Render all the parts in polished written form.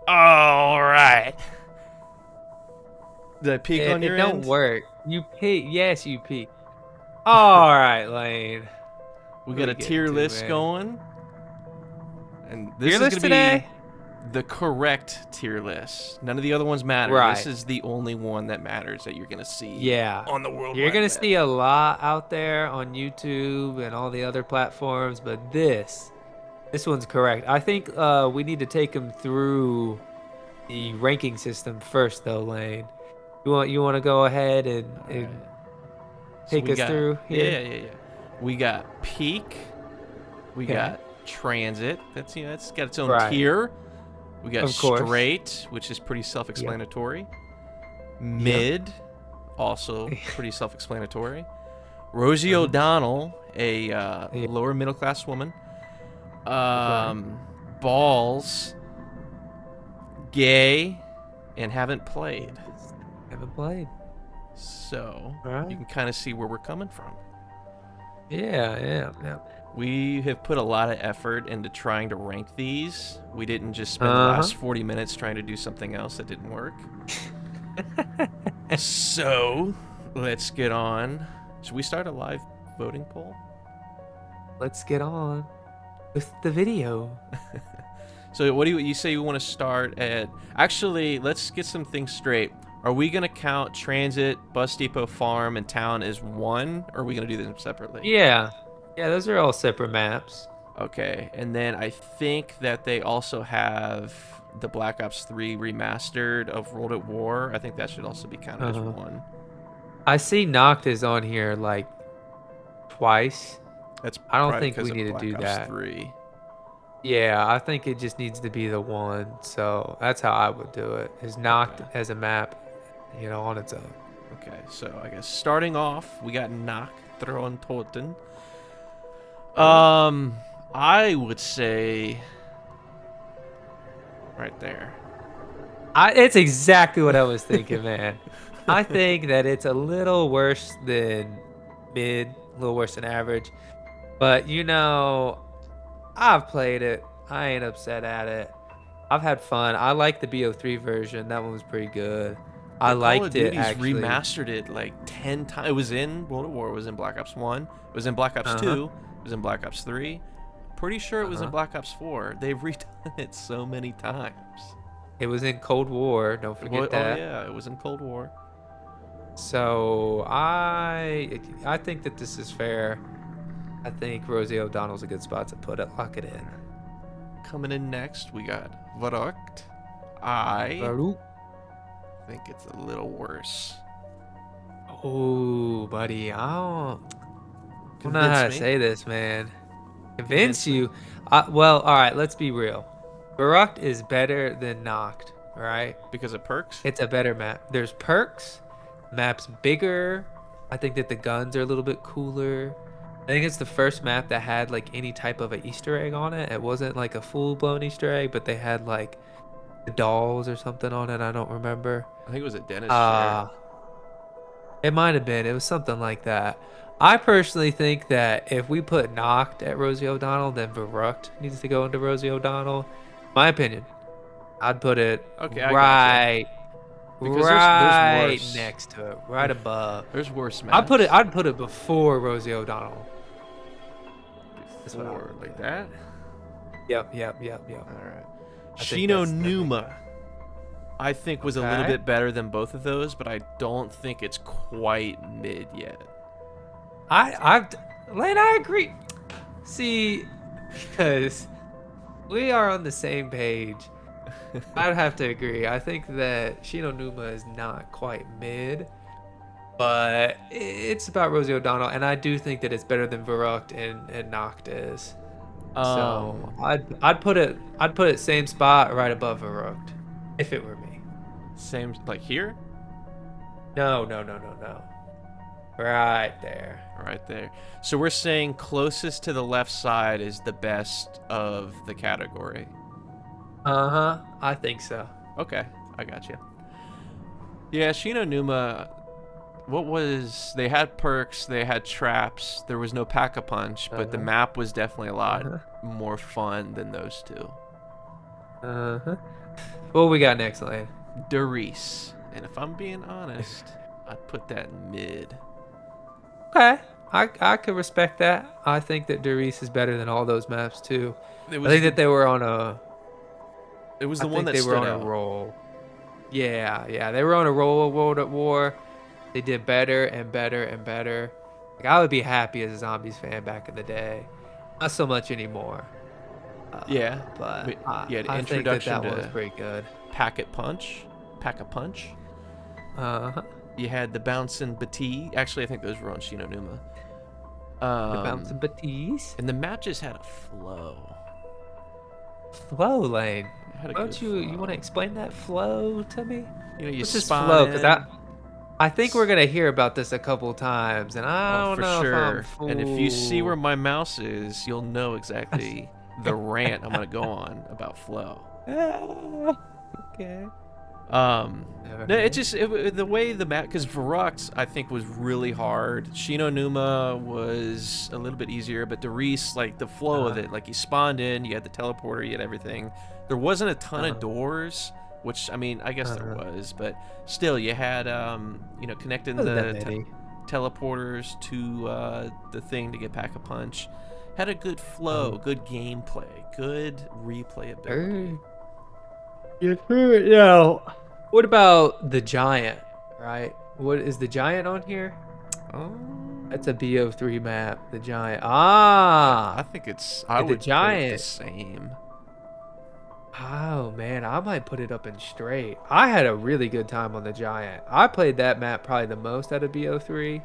All right. Did I peek on It your don't end? work. You peek. Yes, you peek. All right, Lane. We What are got we a getting tier to, list man? going, and this Tier is going list to be today? the correct tier list. None of the other ones matter. This Right. is the only one that matters that you're going to see Yeah. on the World You're Wide gonna Web. see a lot out there on YouTube and all the other platforms, but this one's correct. I think we need to take them through the ranking system first, though, Lane. You want to go ahead All and right. So take we us got through yeah, here? yeah, yeah. We got peak. We Okay. got transit. That's got its own Right. tier. We got Of course. straight, which is pretty Yep. self-explanatory. Yep. Mid, also pretty self-explanatory. Rosie Uh-huh. O'Donnell, a Yeah. lower middle class woman. Right. Balls, gay, and haven't played. Haven't played. So All you right. can kind of see where we're coming from. Yeah. Yeah. Yeah. We have put a lot of effort into trying to rank these. We didn't just spend the Uh-huh. last 40 minutes trying to do something else that didn't work. So let's get on. Should we start a live voting poll? Let's get on with the video. So what do you say you want to start at? Actually, let's get some things straight. Are we gonna count transit, bus depot, farm, and town as one, or are we gonna do them separately? Yeah. Yeah, those are all separate maps. Okay, and then I think that they also have the Black Ops 3 remastered of World at War. I think that should also be counted as Uh-huh. one. I see Noct is on here like twice. That's I don't probably think because we of need to Black do Ops that. 3. Yeah, I think it just needs to be the one. So that's how I would do it. Is Noct Okay. as a map, on its own. Okay, so I guess starting off, we got Knock throwing Toten. Um, I would say right there. It's exactly what I was thinking, man. I think that it's a little worse than mid, a little worse than average. But I've played it. I ain't upset at it. I've had fun. I like the BO3 version. That one was pretty good. I But Call of liked it Duty's actually. remastered it like 10 times. It was in World at War, it was in Black Ops 1, it was in Black Ops Uh-huh. 2, it was in Black Ops 3. Pretty sure it was in Uh-huh. Black Ops 4. They've redone it so many times. It was in Cold War. Don't Well, forget oh that. yeah, it was in Cold War. So I think that this is fair. I think Rosie O'Donnell's a good spot to lock it in. Coming in next, we got Varakt. I Baruch. think it's a little worse. Oh, buddy, I don't know how Convince to me. say this, man. Convince Convince me. you. Well, all right, let's be real. Baruch is better than Noct, all right? Because of perks? It's a better map. There's perks. Map's bigger. I think that the guns are a little bit cooler. I think it's the first map that had like any type of a Easter egg on it. It wasn't like a full-blown Easter egg, but they had like the dolls or something on it. I don't remember. I think it was a Dennis share. Uh, it might have been. It was something like that. I personally think that if we put Noct at Rosie O'Donnell, then Verrucht needs to go into Rosie O'Donnell. My opinion. I'd put it Okay, I gotcha. right Because there's right worse. next to it, right above. There's worse I'd put it maps. I'd put it before Rosie O'Donnell. That's what I Before, would like do. that? Yep. Alright. I think Shino that makes Numa, I think, was a little okay. bit better than both of those, but I don't think it's quite mid yet. Lane, I agree. See, because we are on the same page. I'd have to agree. I think that Shino Numa is not quite mid, but it's about Rosie O'Donnell, and I do think that it's better than Verrucht and Noct is. So Um, I'd put it same spot right above Verrucht, if it were me. Same, like here? No. Right there. Right there. So we're saying closest to the left side is the best of the category. Uh-huh. I think so. Okay, I got you. Yeah, Shino Numa, what was... They had perks, they had traps, there was no pack-a-punch, but the Uh-huh. map was definitely a lot Uh-huh. more fun than those two. Uh-huh. What we got next, Lane? Darius. And if I'm being honest, I'd put that in mid. Okay, I could respect that. I think that Darius is better than all those maps too. It I was think that they were on a. it was I the one think that they were stood on a out. roll. Yeah, they were on a roll of World at War. They did better and better and better. Like, I would be happy as a Zombies fan back in the day. Not so much anymore. Yeah. But But you had I think that introduction that one was to pretty good. Packet Punch. Pack a Punch. Uh-huh. You had the Bouncing Batee. Actually, I think those were on Shino Numa. The bouncing Batiste. And the map just had a flow. Flow Lane. It had a Why good don't you want to flow. explain that flow to me? You know, you What's this spawn flow? Because in. I think we're gonna hear about this a couple times, and I Oh, don't for know if I'm sure. And if you see where fooled. my mouse is, you'll know exactly the rant I'm gonna go on about flow. Okay. Never No, heard. the way the map, because Varrox I think was really hard. Shino Numa was a little bit easier, but Darius, like the flow of it, like you spawned in, you had the teleporter, you had everything. There wasn't a ton of doors, which I mean, I guess there was, but still, you had you know, connecting Wasn't that the many. teleporters to the thing to get Pack a Punch. Had a good flow, good gameplay, good replayability. Yes, sir. Yeah. What about the giant? Right? What is the giant on here? That's a BO3 map. The giant. I Ah. think it's. Yeah, I the would put it the giant. same. Oh man, I might put it up in straight. I had a really good time on the giant. I played that map probably the most out of BO3.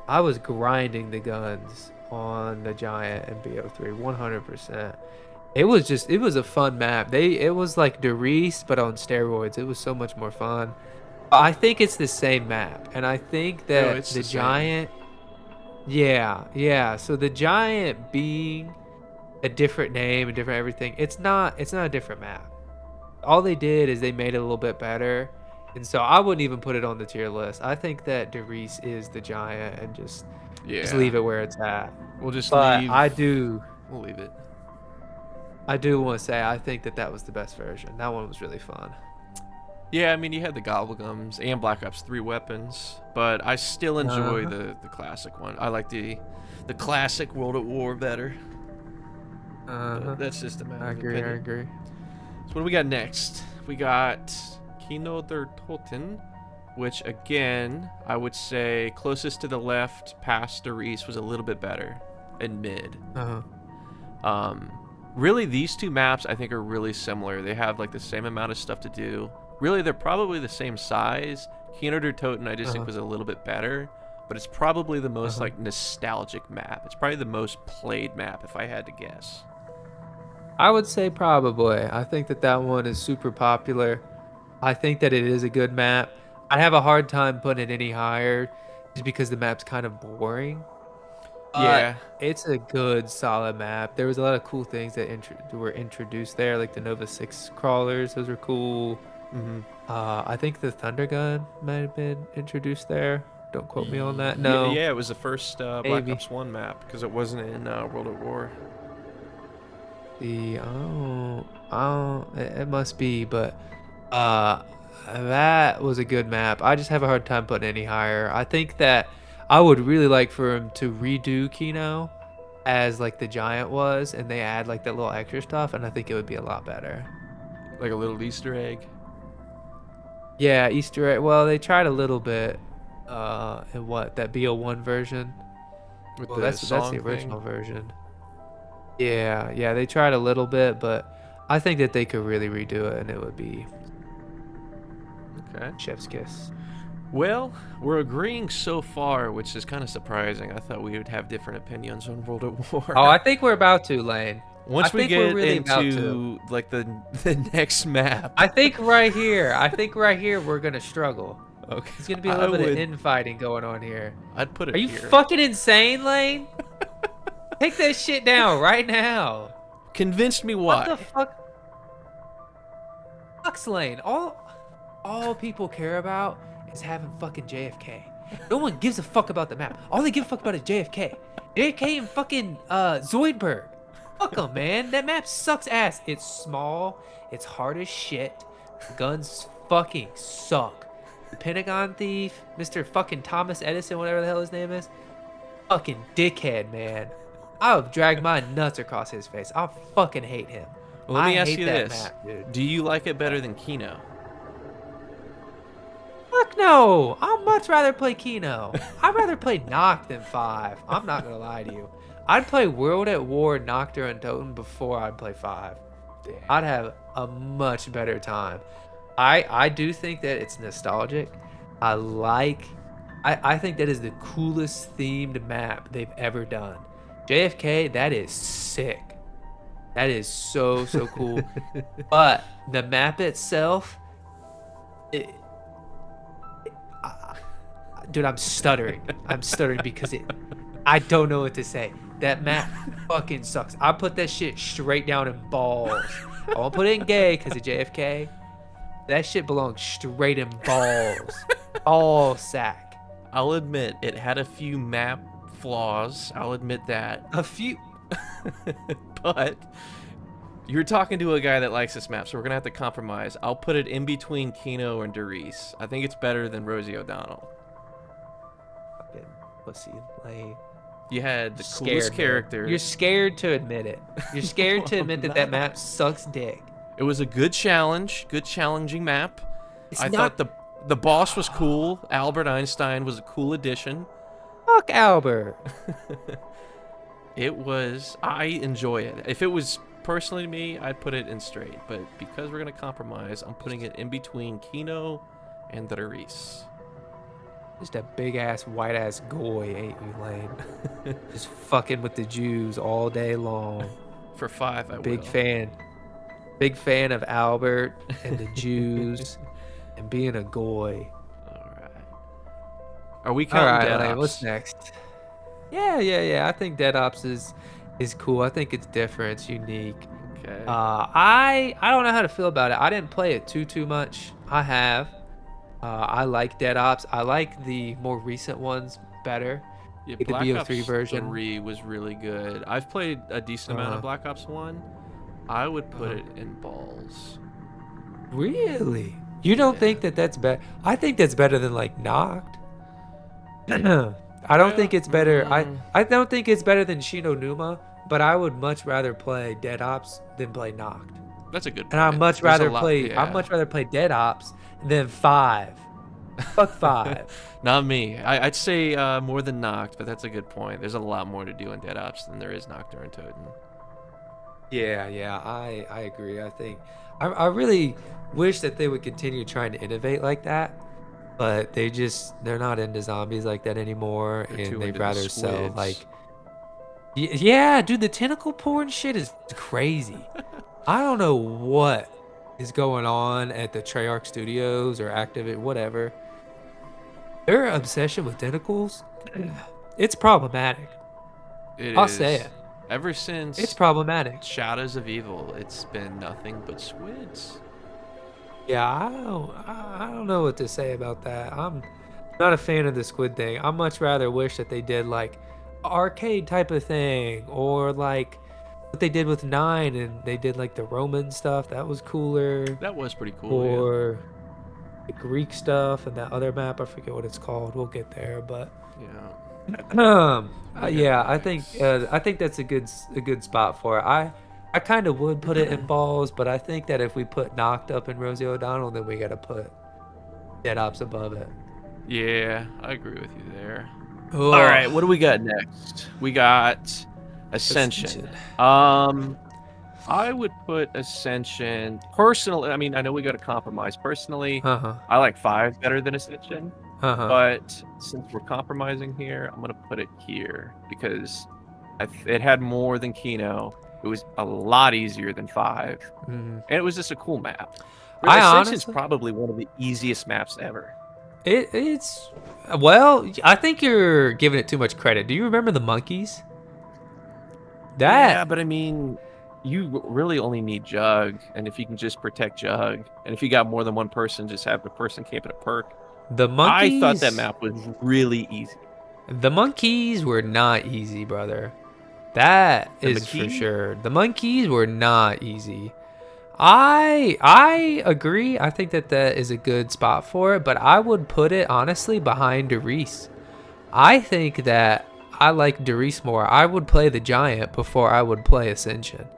I was grinding the guns on the giant and BO3 100%. It was a fun map. It was like Darius but on steroids. It was so much more fun. I think it's the same map, and I think No, that it's the the same. giant, yeah. So the giant being a different name and different everything, it's not a different map. All they did is they made it a little bit better, and so I wouldn't even put it on the tier list. I think that Darius is the giant, and just Yeah. leave it where it's at. We'll just But leave. We'll leave it. I do want to say I think that that was the best version. That one was really fun. Yeah, I mean, you had the Gobblegums and Black Ops 3 weapons, but I still enjoy Uh-huh. the classic one. I like the classic World at War better. Uh-huh. But that's just a matter I of agree. I opinion. agree. So what do we got next? We got Kino der Toten, which again, I would say closest to the left past Darius was a little bit better in mid. Uh-huh. Really, these two maps I think are really similar. They have like the same amount of stuff to do. Really, they're probably the same size. Kino der Toten I just think was a little bit better, but it's probably the most like nostalgic map. It's probably the most played map if I had to guess. I would say probably. I think that that one is super popular. I think that it is a good map. I'd have a hard time putting it any higher just because the map's kind of boring. Yeah. It's a good, solid map. There was a lot of cool things that were introduced there, like the Nova 6 crawlers. Those were cool. I think the Thunder Gun might have been introduced there. Don't quote me on that. No, Yeah, it was the first Black maybe. Ops 1 map because it wasn't in World at War. It must be, but uh, that was a good map. I just have a hard time putting any higher. I think that I would really like for him to redo Kino as like the giant was, and they add like that little extra stuff, and I think it would be a lot better. Like a little Easter egg. Yeah, Easter egg. Well, they tried a little bit in what that BO1 version. With Well, the that's song the original thing. version. Yeah, they tried a little bit, but I think that they could really redo it, and it would be Okay. chef's kiss. Well, we're agreeing so far, which is kind of surprising. I thought we would have different opinions on World at War. Oh, I think we're about to, Lane. Once I we think we're get really about to. into like the next map. I think right here we're gonna struggle. Okay. There's gonna be a little bit of infighting going on here. I'd put it Are you here. fucking insane, Lane? Take that shit down right now. Convinced me What why. the fuck? Fuck's Lane. All people care about is having fucking JFK. No one gives a fuck about the map. All they give a fuck about is JFK. JFK and fucking Zoidberg. Fuck them, man. That map sucks ass. It's small. It's hard as shit. Guns fucking suck. The Pentagon thief, Mr. fucking Thomas Edison, whatever the hell his name is, fucking dickhead, man. I would drag my nuts across his face. I fucking hate him. Well, let I me ask hate you that this: map, dude. do you like it better than Kino? Fuck no. I'd much rather play Kino. I'd rather play Noct than 5. I'm not gonna lie to you. I'd play World at War, Nocturne, and Totem before I'd play 5. I'd have a much better time. I do think that it's nostalgic. I think that is the coolest themed map they've ever done. JFK, that is sick. That is so cool. But the map itself, dude, I'm stuttering. I'm stuttering because I don't know what to say. That map fucking sucks. I put that shit straight down in balls. I won't put it in gay because of JFK. That shit belongs straight in balls. All sack. I'll admit it had a few map flaws. I'll admit that. A few. But you're talking to a guy that likes this map, so we're gonna have to compromise. I'll put it in between Kino and Derice. I think it's better than Rosie O'Donnell. Fucking pussy lame. You had the Scared, coolest man. character. You're scared to admit it. You're scared to admit that map sucks dick. It was a good challenge, good challenging map. I not- thought the boss was cool. Albert Einstein was a cool addition. Fuck Albert. It was. I enjoy it. If it was personally me, I'd put it in straight. But because we're gonna compromise, I'm putting it in between Kino and Derice. Just a big ass white ass goy, ain't you, lame? Just fucking with the Jews all day long. For 5, I Big will. fan. Big fan of Albert and the Jews and being a goy. All right. Are we All counting right, Dead Lane, Ops? what's next? Yeah. I think Dead Ops is cool. I think it's different. It's unique. Okay. I don't know how to feel about it. I didn't play it too much. I have. I like Dead Ops. I like the more recent ones better. Yeah, the Black BO3 Ops version. 3 was really good. I've played a decent amount of Black Ops 1. I would put it in balls. Really? You don't think that that's better? I think that's better than like Noct. I don't think it's better. I don't think it's better than Shino Numa, but I would much rather play Dead Ops than play Noct. That's a good point. And I'd much There's a rather lot- play. yeah. I'd much rather play Dead Ops than 5. Fuck 5. Not me. I'd say more than Noct, but that's a good point. There's a lot more to do in Dead Ops than there is Nocturne and Totem. Yeah, I agree. I think I really wish that they would continue trying to innovate like that, but they're not into zombies like that anymore, They're too and they'd into the rather sell squids. like. Yeah, dude, the tentacle porn shit is crazy. I don't know what is going on at the Treyarch Studios or Activate, whatever. Their obsession with tentacles, it's problematic. I'll say it. Ever since It's problematic. Shadows of Evil, it's been nothing but squids. Yeah, I don't know what to say about that. I'm not a fan of the squid thing. I much rather wish that they did like arcade type of thing, or like what they did with 9, and they did like the Roman stuff. That was cooler. That was pretty cool. Yeah. Or the Greek stuff and that other map. I forget what it's called. We'll get there, but Yeah. yeah, I think that's a good spot for it. I kind of would put it in balls, but I think that if we put Knocked Up and Rosie O'Donnell, then we gotta put Dead Ops above it. Yeah, I agree with you there. Ugh. All right, what do we got next? We got Ascension. I would put Ascension personally. I mean, I know we got to compromise. Personally, I like 5 better than Ascension. But since we're compromising here, I'm gonna put it here because it had more than Kino. It was a lot easier than 5, and it was just a cool map. Really, Ascension's probably one of the easiest maps ever. It's well, I think you're giving it too much credit. Do you remember the monkeys? Yeah, but I mean, you really only need Jug, and if you can just protect Jug, and if you got more than one person, just have the person camping a perk. The monkeys. I thought that map was really easy. The monkeys were not easy, brother. That is for sure. The monkeys were not easy. I agree. I think that that is a good spot for it, but I would put it honestly behind Derice. I think that I like Derice more. I would play the Giant before I would play Ascension.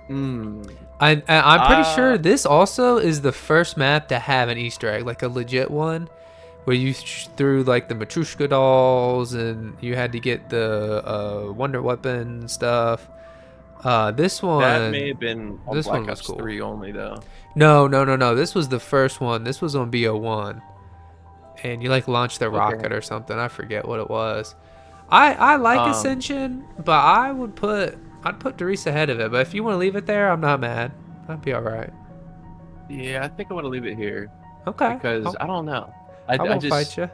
Hmm. I'm pretty Uh, sure this also is the first map to have an Easter egg, like a legit one, where you threw like the Matryoshka dolls and you had to get the Wonder Weapon stuff. This that may one, have been on this one Black was Ops cool. 3 only, though. No, no, no, no. This was the first one. This was on BO1, and you like launched the Okay. rocket or something. I forget what it was. I like Um, Ascension, but I'd put Derice ahead of it. But if you want to leave it there, I'm not mad. I'd be all right. yeah, I think I want to leave it here Okay, because I don't know. I I won't fight just you.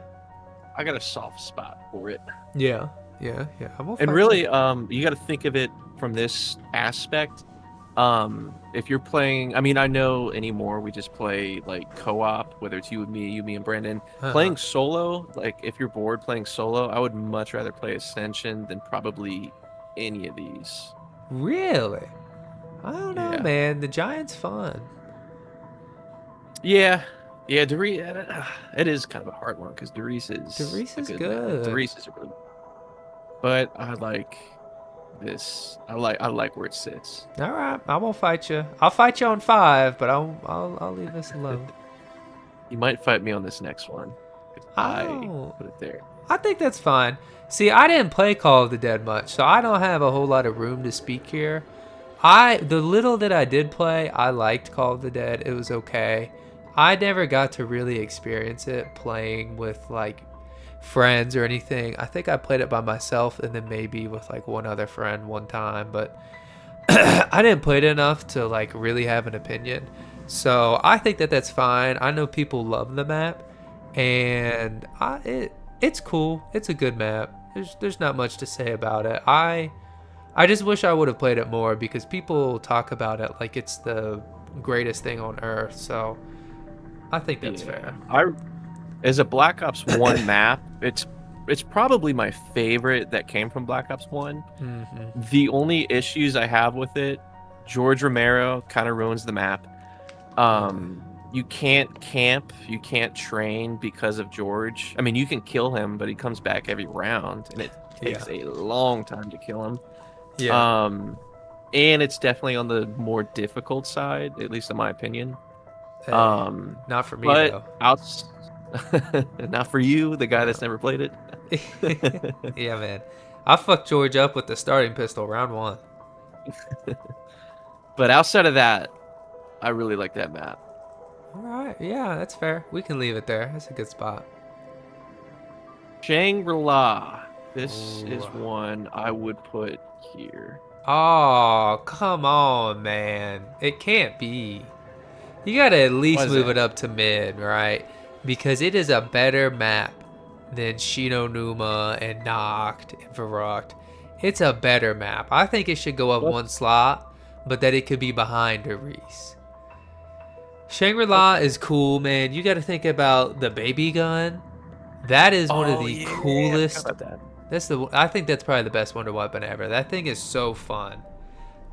I got a soft spot for it. Yeah, yeah, yeah. I won't And fight you. really, you got to think of it from this aspect. If you're playing, I mean, I know anymore we just play like co-op, whether it's you, me, and Brandon. Uh-huh. Playing solo, like if you're bored playing solo, I would much rather play Ascension than probably any of these. Really? I don't know, Yeah. man. The Giant's fun. Yeah. Yeah, Doris, it is kind of a hard one because Doris is Derice a is good map. Like, good. Doris is a really, but I like this. I like where it sits. All right, I won't fight you. I'll fight you on 5, but I'll leave this alone. You might fight me on this next one because I Oh, put it there. I think that's fine. See, I didn't play Call of the Dead much, so I don't have a whole lot of room to speak here. The little that I did play, I liked Call of the Dead. It was okay. I never got to really experience it playing with like friends or anything. I think I played it by myself and then maybe with like one other friend one time, but I didn't play it enough to like really have an opinion. So I think that that's fine. I know people love the map, and it's cool. It's a good map. There's not much to say about it. I just wish I would have played it more because people talk about it like it's the greatest thing on earth. So I think that's Yeah, fair. I as a Black Ops 1 map, it's probably my favorite that came from Black Ops 1. Hmm. The only issues I have with it, George Romero kind of ruins the map. You can't camp, you can't train because of George. I mean, you can kill him, but he comes back every round, and it Yeah. takes a long time to kill him. Yeah. Um, and it's definitely on the more difficult side, at least in my opinion. Hey, Um, not for me but though. outs, not for you, the guy that's never played it. Yeah, man. I fucked George up with the starting pistol round 1. But outside of that, I really like that map. All right. Yeah, that's fair. We can leave it there. That's a good spot. Shangri-La. This Ooh. is one I would put here. Oh, come on, man. It can't be. You gotta at Why least is move that? it up to mid, right? Because it is a better map than Shinonuma and Noct and Verrucht. It's a better map. I think it should go up What? one slot, but that it could be behind Reese. Shangri-La Okay. is cool, man. You gotta think about the baby gun. That is one of Oh the yeah, I forgot coolest. about that. I think that's probably the best wonder weapon ever. That thing is so fun.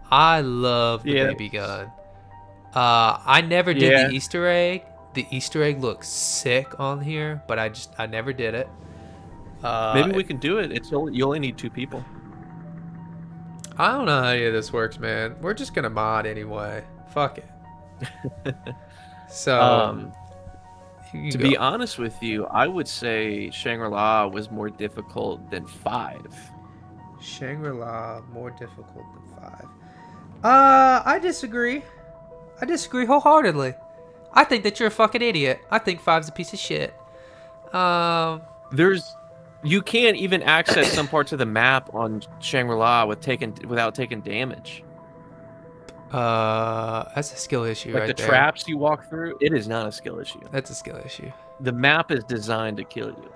I love the Yeah, baby gun. I never did the yeah. Easter egg. The Easter egg looks sick on here, but I never did it. Maybe we can do it. You only need 2 people. I don't know how any of this works, man. We're just gonna mod anyway. Fuck it. So Um, you to can be go. honest with you, I would say Shangri-La was more difficult than 5. Shangri-La more difficult than 5. I disagree. I disagree wholeheartedly. I think that you're a fucking idiot. I think 5's a piece of shit. Um, There's you can't even access some parts of the map on Shangri-La without taking damage. that's a skill issue Like the right there. traps you walk through, it is not a skill issue. That's a skill issue. The map is designed to kill you.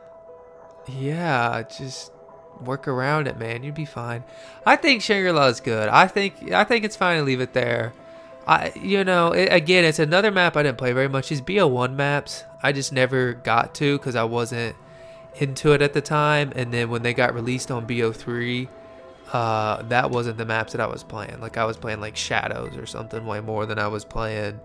Yeah, just work around it, man. You'd be fine. I think Shangri-La is good. I think it's fine to leave it there. Again, it's another map I didn't play very much. These BO1 maps, I just never got to because I wasn't into it at the time. And then when they got released on BO3, that wasn't the maps that I was playing. Like I was playing like Shadows or something way more than I was playing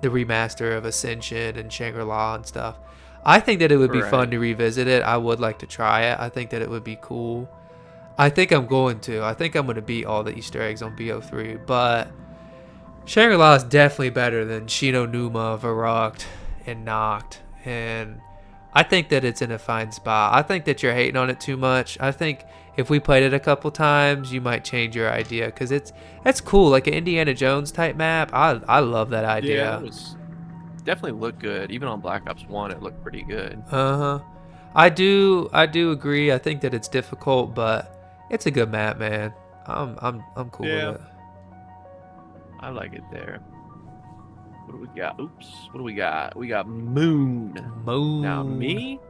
the remaster of Ascension and Shangri-La and stuff. I think that it would be fun Right. to revisit it. I would like to try it. I think that it would be cool. I think I'm going to. I think I'm going to beat all the Easter eggs on BO3, but Shangri-La is definitely better than Shino Numa, Varrocked, and Noct. And I think that it's in a fine spot. I think that you're hating on it too much. I think if we played it a couple times, you might change your idea because it's cool, like an Indiana Jones type map. I love that Yeah, it idea. was definitely looked good. Even on Black Ops 1, it looked pretty good. Uh huh. I do agree. I think that it's difficult, but it's a good map, man. I'm cool with Yeah, it. I like it there. What do we got? Oops. What do we got? We got Moon. Now, Moon. me,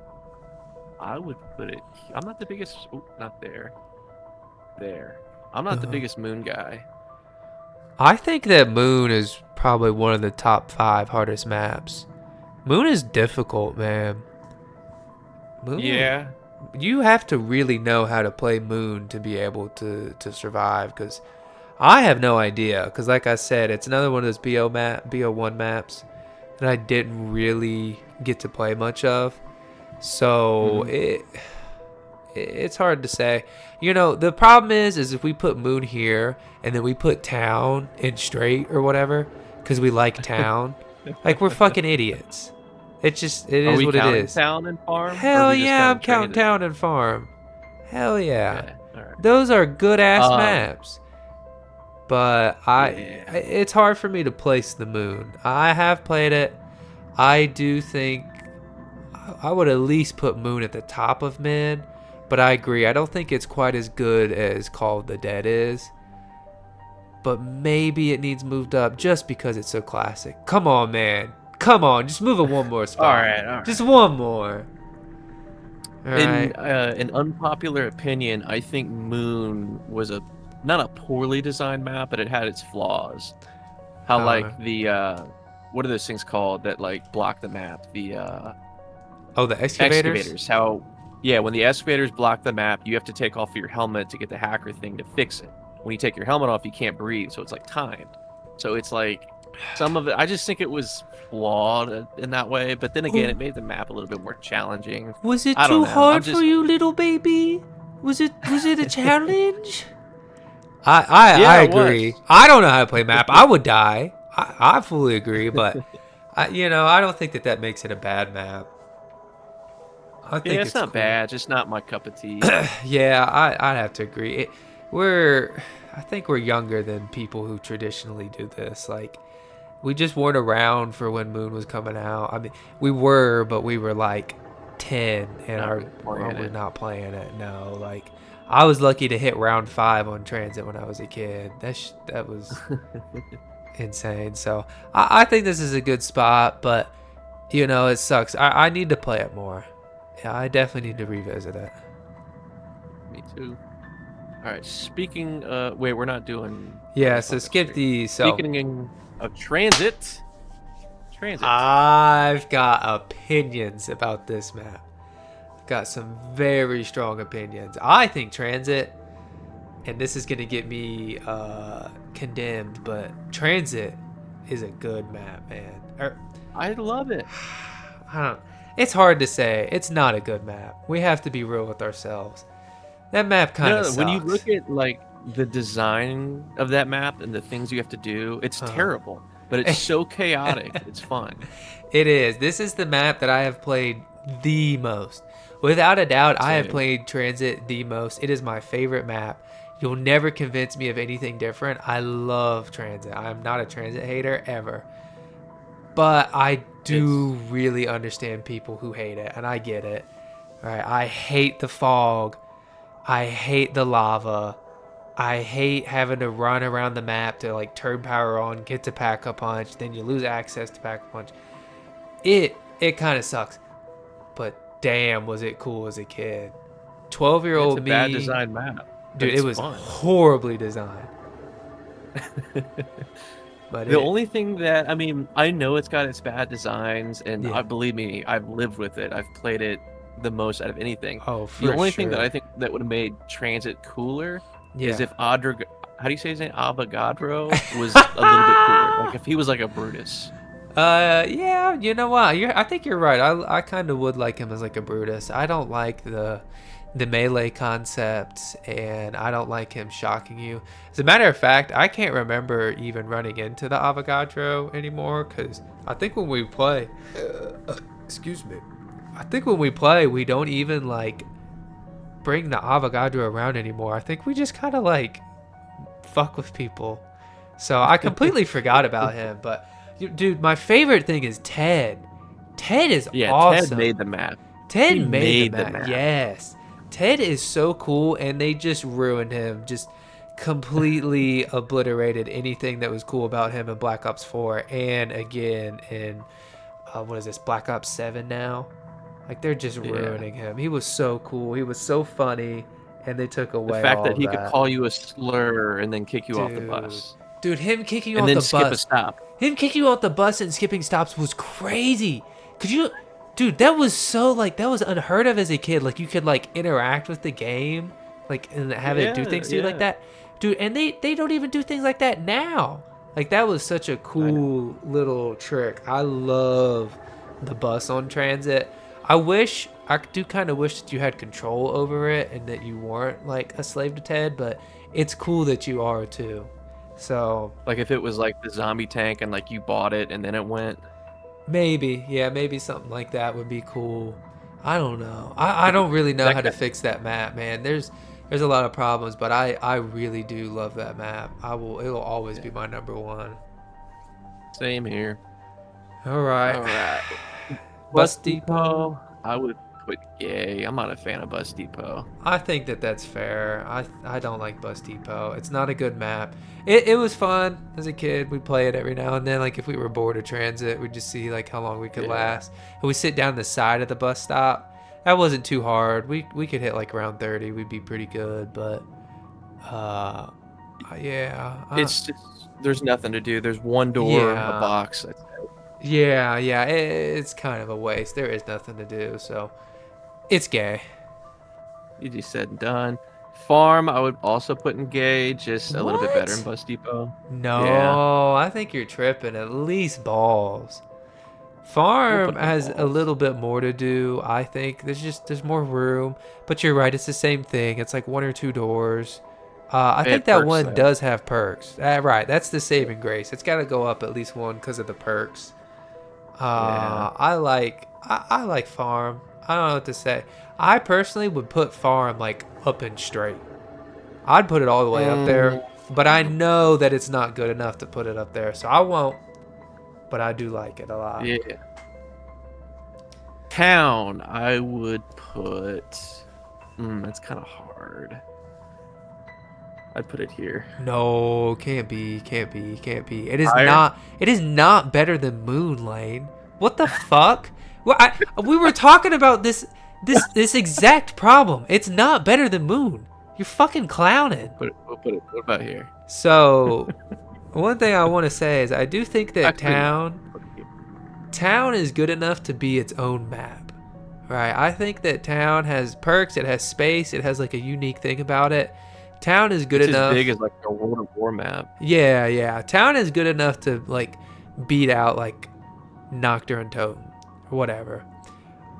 I would put it. I'm not the biggest. Oop, not there. There. I'm not the Uh, biggest Moon guy. I think that Moon is probably one of the top 5 hardest maps. Moon is difficult, man. Moon, Yeah. you have to really know how to play Moon to be able to survive. Because I have no idea. Because like I said, it's another one of those BO1 maps that I didn't really get to play much of. So Mhm. it's hard to say. You know, the problem is if we put Moon here and then we put Town in straight or whatever, because we like Town, like we're fucking idiots. It Are is we what it counting is. town and farm, or are Hell we just yeah, counting I'm counting transit? Town and Farm. Hell yeah, Okay. All right. those are good ass Um. maps. But Yeah. it's hard for me to place the Moon. I have played it. I do think I would at least put Moon at the top of mid, but I agree. I don't think it's quite as good as Call of the Dead is. But maybe it needs moved up just because it's so classic. Come on, man. Come on, just move it one more All spot. right. All Just right. one more. All In right. an unpopular opinion, I think Moon was a not a poorly designed map, but it had its flaws. How I don't know. like the what are those things called that like block the map? The Oh, the excavators? excavators. How yeah, when the excavators block the map, you have to take off your helmet to get the hacker thing to fix it. When you take your helmet off, you can't breathe, so it's like timed. So it's like some of it. I just think it was flawed in that way. But then again, it Oh, made the map a little bit more challenging. was it I don't too know. I'm hard for just you, little baby? Was it a challenge? I yeah, it agree. was. I don't know how to play map. I would die. I fully agree, but I don't think that that makes it a bad map. I Yeah, think it's it's not cool. bad, just not my cup of tea. Yeah, I'd have to agree. We're I think we're younger than people who traditionally do this. Like we just weren't around for when Moon was coming out. I mean, we were, but we were like 10 and Not our really playing we're it. not playing it. No, like I was lucky to hit round 5 on Transit when I was a kid. That was insane. So I think this is a good spot, but you know it sucks. I need to play it more. Yeah, I definitely need to revisit it. Me too. All right. Speaking, wait, we're not doing. Oh, Yeah, that's so not skip necessary. these. So Speaking of transit, transit. I've got opinions about this map. Got some very strong opinions. I think Transit, and this is gonna get me condemned, but Transit is a good map, man. I love it. I don't. It's hard to say. It's not a good map. We have to be real with ourselves. That map kind of No, when you sucks. look at like the design of that map and the things you have to do, it's Uh, terrible, but it's so chaotic. It's fun. it is. This is the map that I have played the most. Without a doubt, I have Same. played Transit the most. It is my favorite map. You'll never convince me of anything different. I love Transit. I'm not a Transit hater ever. But I It's do really understand people who hate it, and I get it. All right, I hate the fog. I hate the lava. I hate having to run around the map to like turn power on, get to pack a punch, then you lose access to pack a punch. It kind of sucks, but damn, was it cool as a kid. 12-year it's old a bad me, design map, but dude, it it's was fun. horribly designed. But The only thing that I mean, I know it's got its bad designs, and yeah, I believe me, I've lived with it. I've played it the most out of anything. oh The for only thing that I sure. think that would have made Transit cooler is Yeah. if Audra, how do you say his name? Avogadro was a little bit cooler. Like if he was like a Brutus. Yeah, you know what? I think you're right. I kind of would like him as like a Brutus. I don't like the melee concept, and I don't like him shocking you. As a matter of fact, I can't remember even running into the Avogadro anymore because I think when we play, excuse me, I think when we play, we don't even like bring the Avogadro around anymore. I think we just kind of like fuck with people. So I completely forgot about him. But dude, my favorite thing is Ted. Ted is Yeah, Ted awesome. made the map. Ted He made the made the map. map. Yes. Ted is so cool, and they just ruined him. Just completely obliterated anything that was cool about him in Black Ops 4 and again in what is this, Black Ops 7 now? Like they're just Yeah. ruining him. He was so cool. He was so funny, and they took The away fact all that of he could that. call you a slur and then kick you off the Dude. bus. Dude, him kicking you And off then the skip a bus. stop. Him kicking you off the bus and skipping stops was crazy. Could you, dude, that was so like that was unheard of as a kid. Like you could like interact with the game, like and have it do Yeah, things to you like yeah. that. Dude, and they don't even do things like that now. Like that was such a I know. cool little trick. I love the bus on transit. I do kind of wish that you had control over it and that you weren't like a slave to Ted, but it's cool that you are too. So Like if it was like the zombie tank and like you bought it and then it went. maybe, yeah, maybe something like that would be cool. I don't know. I don't really know That how to guy, fix that map, man. There's a lot of problems, but I really do love that map. It'll always yeah, be my number one. same here. All right. All right. Bus Bus Depot. Depot, I would put gay. I'm not a fan of Bus Depot. I think that that's fair. I don't like Bus Depot. It's not a good map. It was fun as a kid. We'd play it every now and then. Like if we were bored of transit, we'd just see like how long we could Yeah. last. And we sit down the side of the bus stop. That wasn't too hard. We could hit like around 30. We'd be pretty good. But uh, yeah, It's just, there's nothing to do. There's one door, a yeah, box. That's it. yeah. It's kind of a waste. There is nothing to do. So it's gay. Easy said and done. Farm, I would also put in gay, just a little bit better in What? Bus Depot. Yeah, No, I think you're tripping. At least balls. we'll Farm put in has a balls. little bit more to do. I think there's more room, but you're right. It's the same thing. It's like one or two doors. I They think had that perks one though. does have perks. Right, that's the saving grace. It's got to go up at least one because of the perks. Yeah. I like farm. I don't know what to say. I personally would put farm like up and straight. I'd put it all the way up there, Mm, but I know that it's not good enough to put it up there, so I won't. But I do like it a lot. yeah. Town, I would put. That's kind of hard. I'd put it here. No, can't be, can't be, can't be. It is Higher? not. It is not better than Moon Lane. What the fuck? Well, we were talking about this exact problem. It's not better than Moon. You're fucking clowning. We'll put it. What about here? So, one thing I want to say is I do think that Actually, no. Town Put it here. Town is good enough to be its own map. Right? I think that Town has perks. It has space. It has like a unique thing about it. Town is good It's as enough. big as like a World of War map. Yeah, yeah. Town is good enough to like beat out like Nocturne Totem or whatever.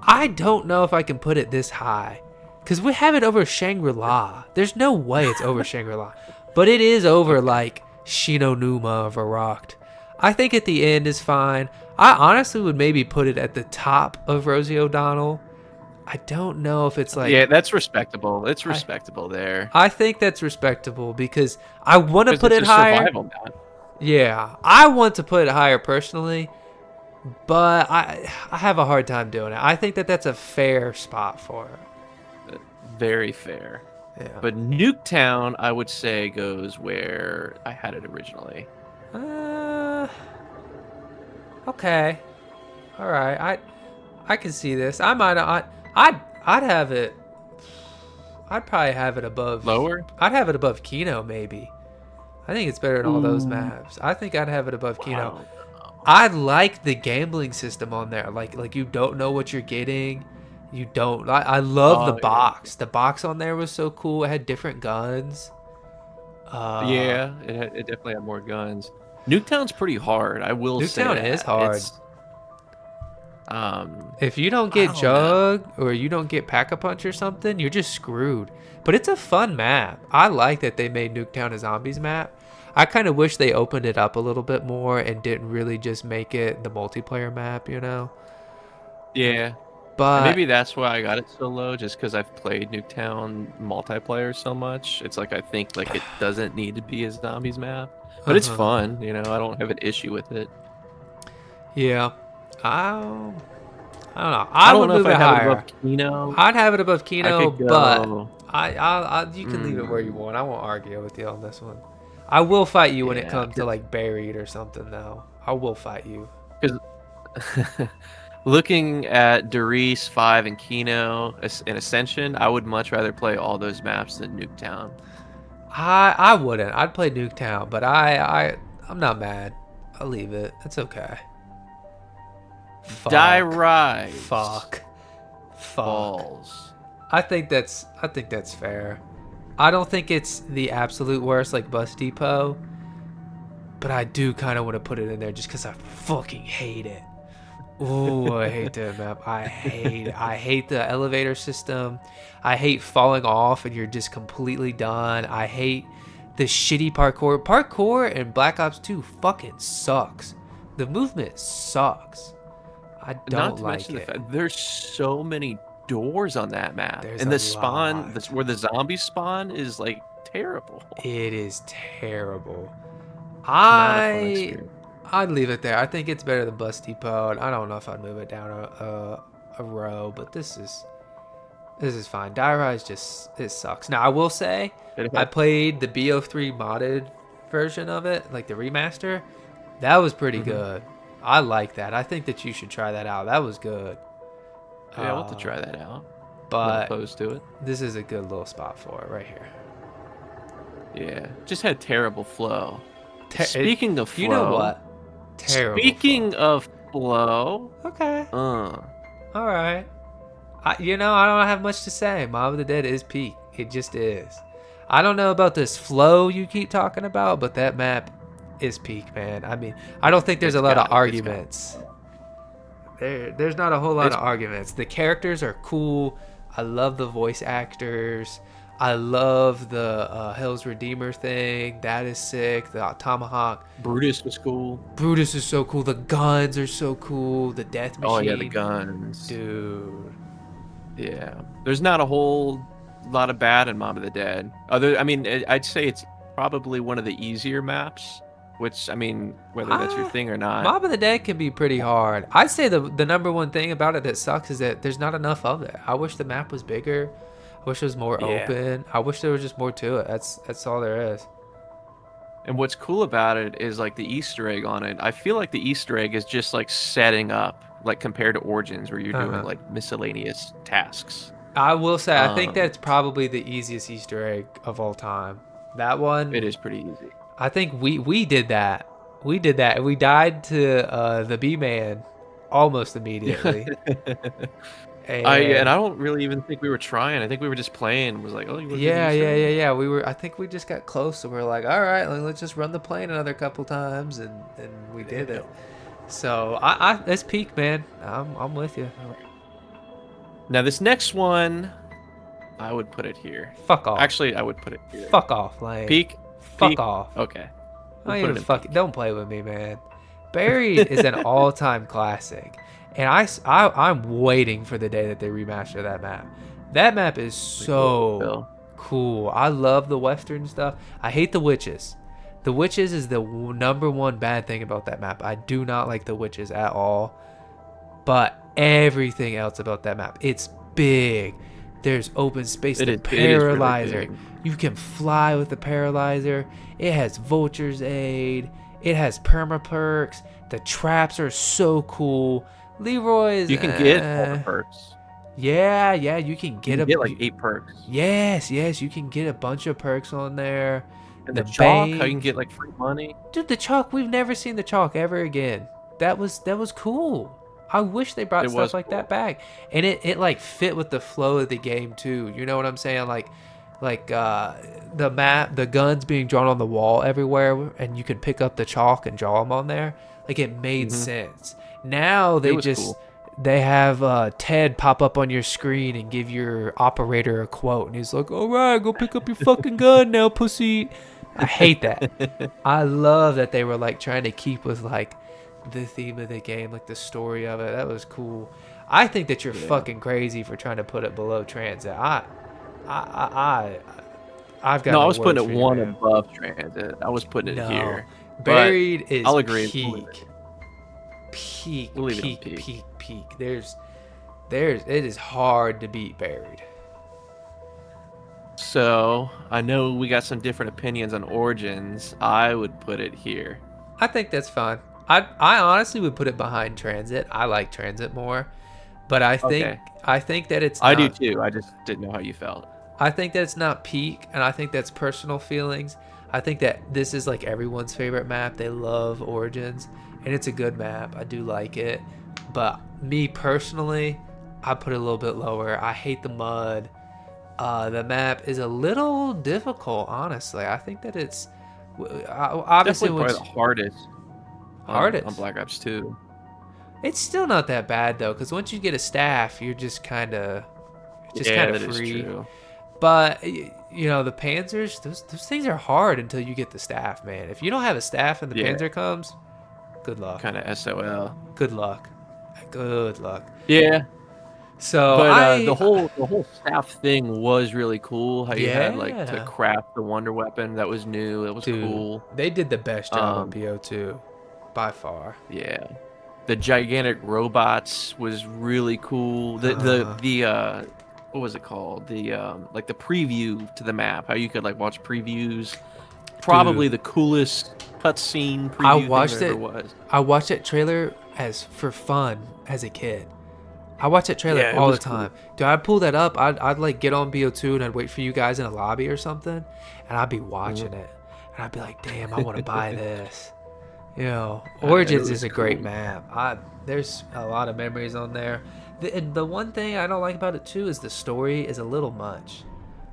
I don't know if I can put it this high because we have it over Shangri-La. There's no way it's over Shangri-La, but it is over like Shinonuma Varrocked. I think at the end is fine. I honestly would maybe put it at the top of Rosie O'Donnell. I don't know if it's like Yeah, that's respectable. It's I respectable there. I think that's respectable because I want to Because put it's it a higher. survival map. Yeah, I want to put it higher personally, but I have a hard time doing it. I think that that's a fair spot for it. Very fair. Yeah. But Nuketown, I would say, goes where I had it originally. Uh, okay. All right. I can see this. I'd have it. I'd probably have it above. Lower? I'd have it above Kino maybe. I think it's better than all those Ooh. maps. I think I'd have it above Kino. Wow. I like the gambling system on there. Like you don't know what you're getting. You don't. I love the Oh, yeah. box. The box on there was so cool. It had different guns. Uh, Yeah, it definitely had more guns. Nuketown's pretty hard. I will say Nuketown is that. hard. It's If you don't I get don't know. Jug or you don't get Pack-a-Punch or something, you're just screwed. But it's a fun map. I like that they made Nuketown a zombies map. I kind of wish they opened it up a little bit more and didn't really just make it the multiplayer map, you know? Yeah. And But, maybe that's why I got it so low, just because I've played Nuketown multiplayer so much. It's like I think like it doesn't need to be a zombies map, but it's uh-huh. fun. I don't have an issue with it. Yeah. I, I don't know. I I don't would know if move it I'd have it above higher. Kino. I'd have it above I Kino, could but go. you can leave it where you Mm, want. I won't argue with you on this one. I will fight you when it yeah, comes to like buried or something though. I will fight you. because looking at Darius 5 and Kino and Ascension, I would much rather play all those maps than Nuketown. I wouldn't. I'd play Nuketown, but I'm not mad. I'll leave it. It's okay. Die Fuck. Rise Fuck. Fuck. Balls. I think that's fair. I don't think it's the absolute worst like Bus Depot, but I do kind of want to put it in there just because I fucking hate it. Oh, I hate that map. I hate it. I hate the elevator system. I hate falling off and you're just completely done. I hate the shitty parkour. Parkour in Black Ops 2 fucking sucks. The movement sucks. I Not don't to like mention the it. fact there's so many doors on that map, There's and a the spawn, lot. where the zombie spawn is like terrible. It is terrible. It's not a fun I experience. I'd leave it there. I think it's better than Bus Depot. And I don't know if I'd move it down a row, but this is fine. Die Rise just it sucks. Now I will say It I had, played the BO3 modded version of it, like the remaster. That was pretty hmm good. I like that. I think that you should try that out. That was good. Yeah, I'll have to Uh, try that out. Not but opposed to it. this is a good little spot for it right here. Yeah, just had terrible flow. It, Speaking of you know flow, what? Terrible flow. flow, Okay. uh, All right. I don't have much to say. Mob of the Dead is peak. It just is. I don't know about this flow you keep talking about, but that map is peak, man. I mean, I don't think there's a lot of it's got arguments. There's not a whole lot it's of arguments. The characters are cool. I love the voice actors. I love the Hell's Redeemer thing. That is sick. The Tomahawk. Brutus was cool. Brutus is so cool. The guns are so cool. The death Oh yeah, the machine. guns. Dude. Yeah, there's not a whole lot of bad in Mob of the Dead. I mean, I'd say it's probably one of the easier maps. Which I mean, whether that's your Ah, thing or not. Mob of the Dead can be pretty hard. I'd say the number one thing about it that sucks is that there's not enough of it. I wish the map was bigger. I wish it was more Yeah. open. I wish there was just more to it. That's all there is. And what's cool about it is like the Easter egg on it. I feel like the Easter egg is just like setting up, like compared to Origins, where you're doing Uh-huh. like miscellaneous tasks. I will say I think Um, that's probably the easiest Easter egg of all time. That it one, is pretty easy. I think we did that. We did that. We died to the B man almost immediately. And And I don't really even think we were trying. I think we were just playing. Was like, oh, you want to do the yeah, Easter yeah, yeah, egg? yeah. I think we just got close, so we're like, all right, let's just run the plane another couple times, and we did Yeah. it. So that's peak, man. I'm with you. Now this next one, I would put it here. Fuck off. Actually, I would put it here. Fuck off, Lane. Peak. Fuck Peak. off. Okay. I We'll don't put even it in fuck. peak. Don't play with me, man. Buried is an all-time classic, and I'm waiting for the day that they remaster that map. That map is so Bill. cool. I love the western stuff. I hate the witches. The witches is the number one bad thing about that map. I do not like the witches at all. But everything else about that map, it's big. There's open space. The It is really paralyzer. big. You can fly with the paralyzer. It has vulture's aid. It has perma perks. The traps are so cool. Leroy's. You can get all the perks. Yeah, you can You get can get like 8 perks. Yes, you can get a bunch of perks on there. And The the chalk, how you Bane. can get like free money. Dude, the chalk, we've never seen the chalk ever again. That was cool. I wish they brought It stuff was like cool. that back. And it like fit with the flow of the game too. You know what I'm saying? Like like the guns being drawn on the wall everywhere, and you could pick up the chalk and draw them on there. Like it made Hmm. sense. Now It they was just cool. they have Ted pop up on your screen and give your operator a quote, and he's like, "All right, go pick up your fucking gun now, pussy." I hate that. I love that they were like trying to keep with like the theme of the game, like the story of it. That was cool. I think that you're Yeah. fucking crazy for trying to put it below Transit. I I've got No, I no was putting words it for you, one man. above Transit. I was putting it No, here, but Buried is I'll agree. peak, peak, We'll leave it on peak, peak. peak, peak. There's it is hard to beat Buried. So I know we got some different opinions on Origins. I would put it here. I think that's fine. I honestly would put it behind Transit. I like Transit more, but Okay. I think that it's I do not. too. I just didn't know how you felt. I think that it's not peak, and I think that's personal feelings. I think that this is like everyone's favorite map. They love Origins, and it's a good map. I do like it, but me personally, I put it a little bit lower. I hate the mud. The map is a little difficult, honestly. I think that it's It's obviously definitely probably what's the hardest on hardest. Black Ops 2. It's still not that bad though, because once you get a staff, you're just kind Yeah, of that is free. true. But you know the Panzers, those things are hard until you get the staff, man. If you don't have a staff and the Yeah, Panzer comes, good luck. kind of SOL. Good luck. Good luck. Yeah, So but I, the whole staff thing was really cool. How you had like to yeah, craft the wonder weapon. That was new. That was dude, cool. they did the best job on Um, BO2 by far. yeah, the gigantic robots was really cool. Uh, What was it called? The like the preview to the map. How you could like watch previews. dude, Probably the coolest cutscene I preview thing there watched ever it. was. I watched that trailer as for fun as a kid. I watch that trailer Yeah, it all the was cool. time. Dude, I'd pull that up. I'd like get on BO2 and I'd wait for you guys in a lobby or something, and I'd be Mhm. watching it, and I'd be like, "Damn, I want to buy this." You know, It Origins is was a great cool. map. There's a lot of memories on there. And the one thing I don't like about it too is the story is a little much.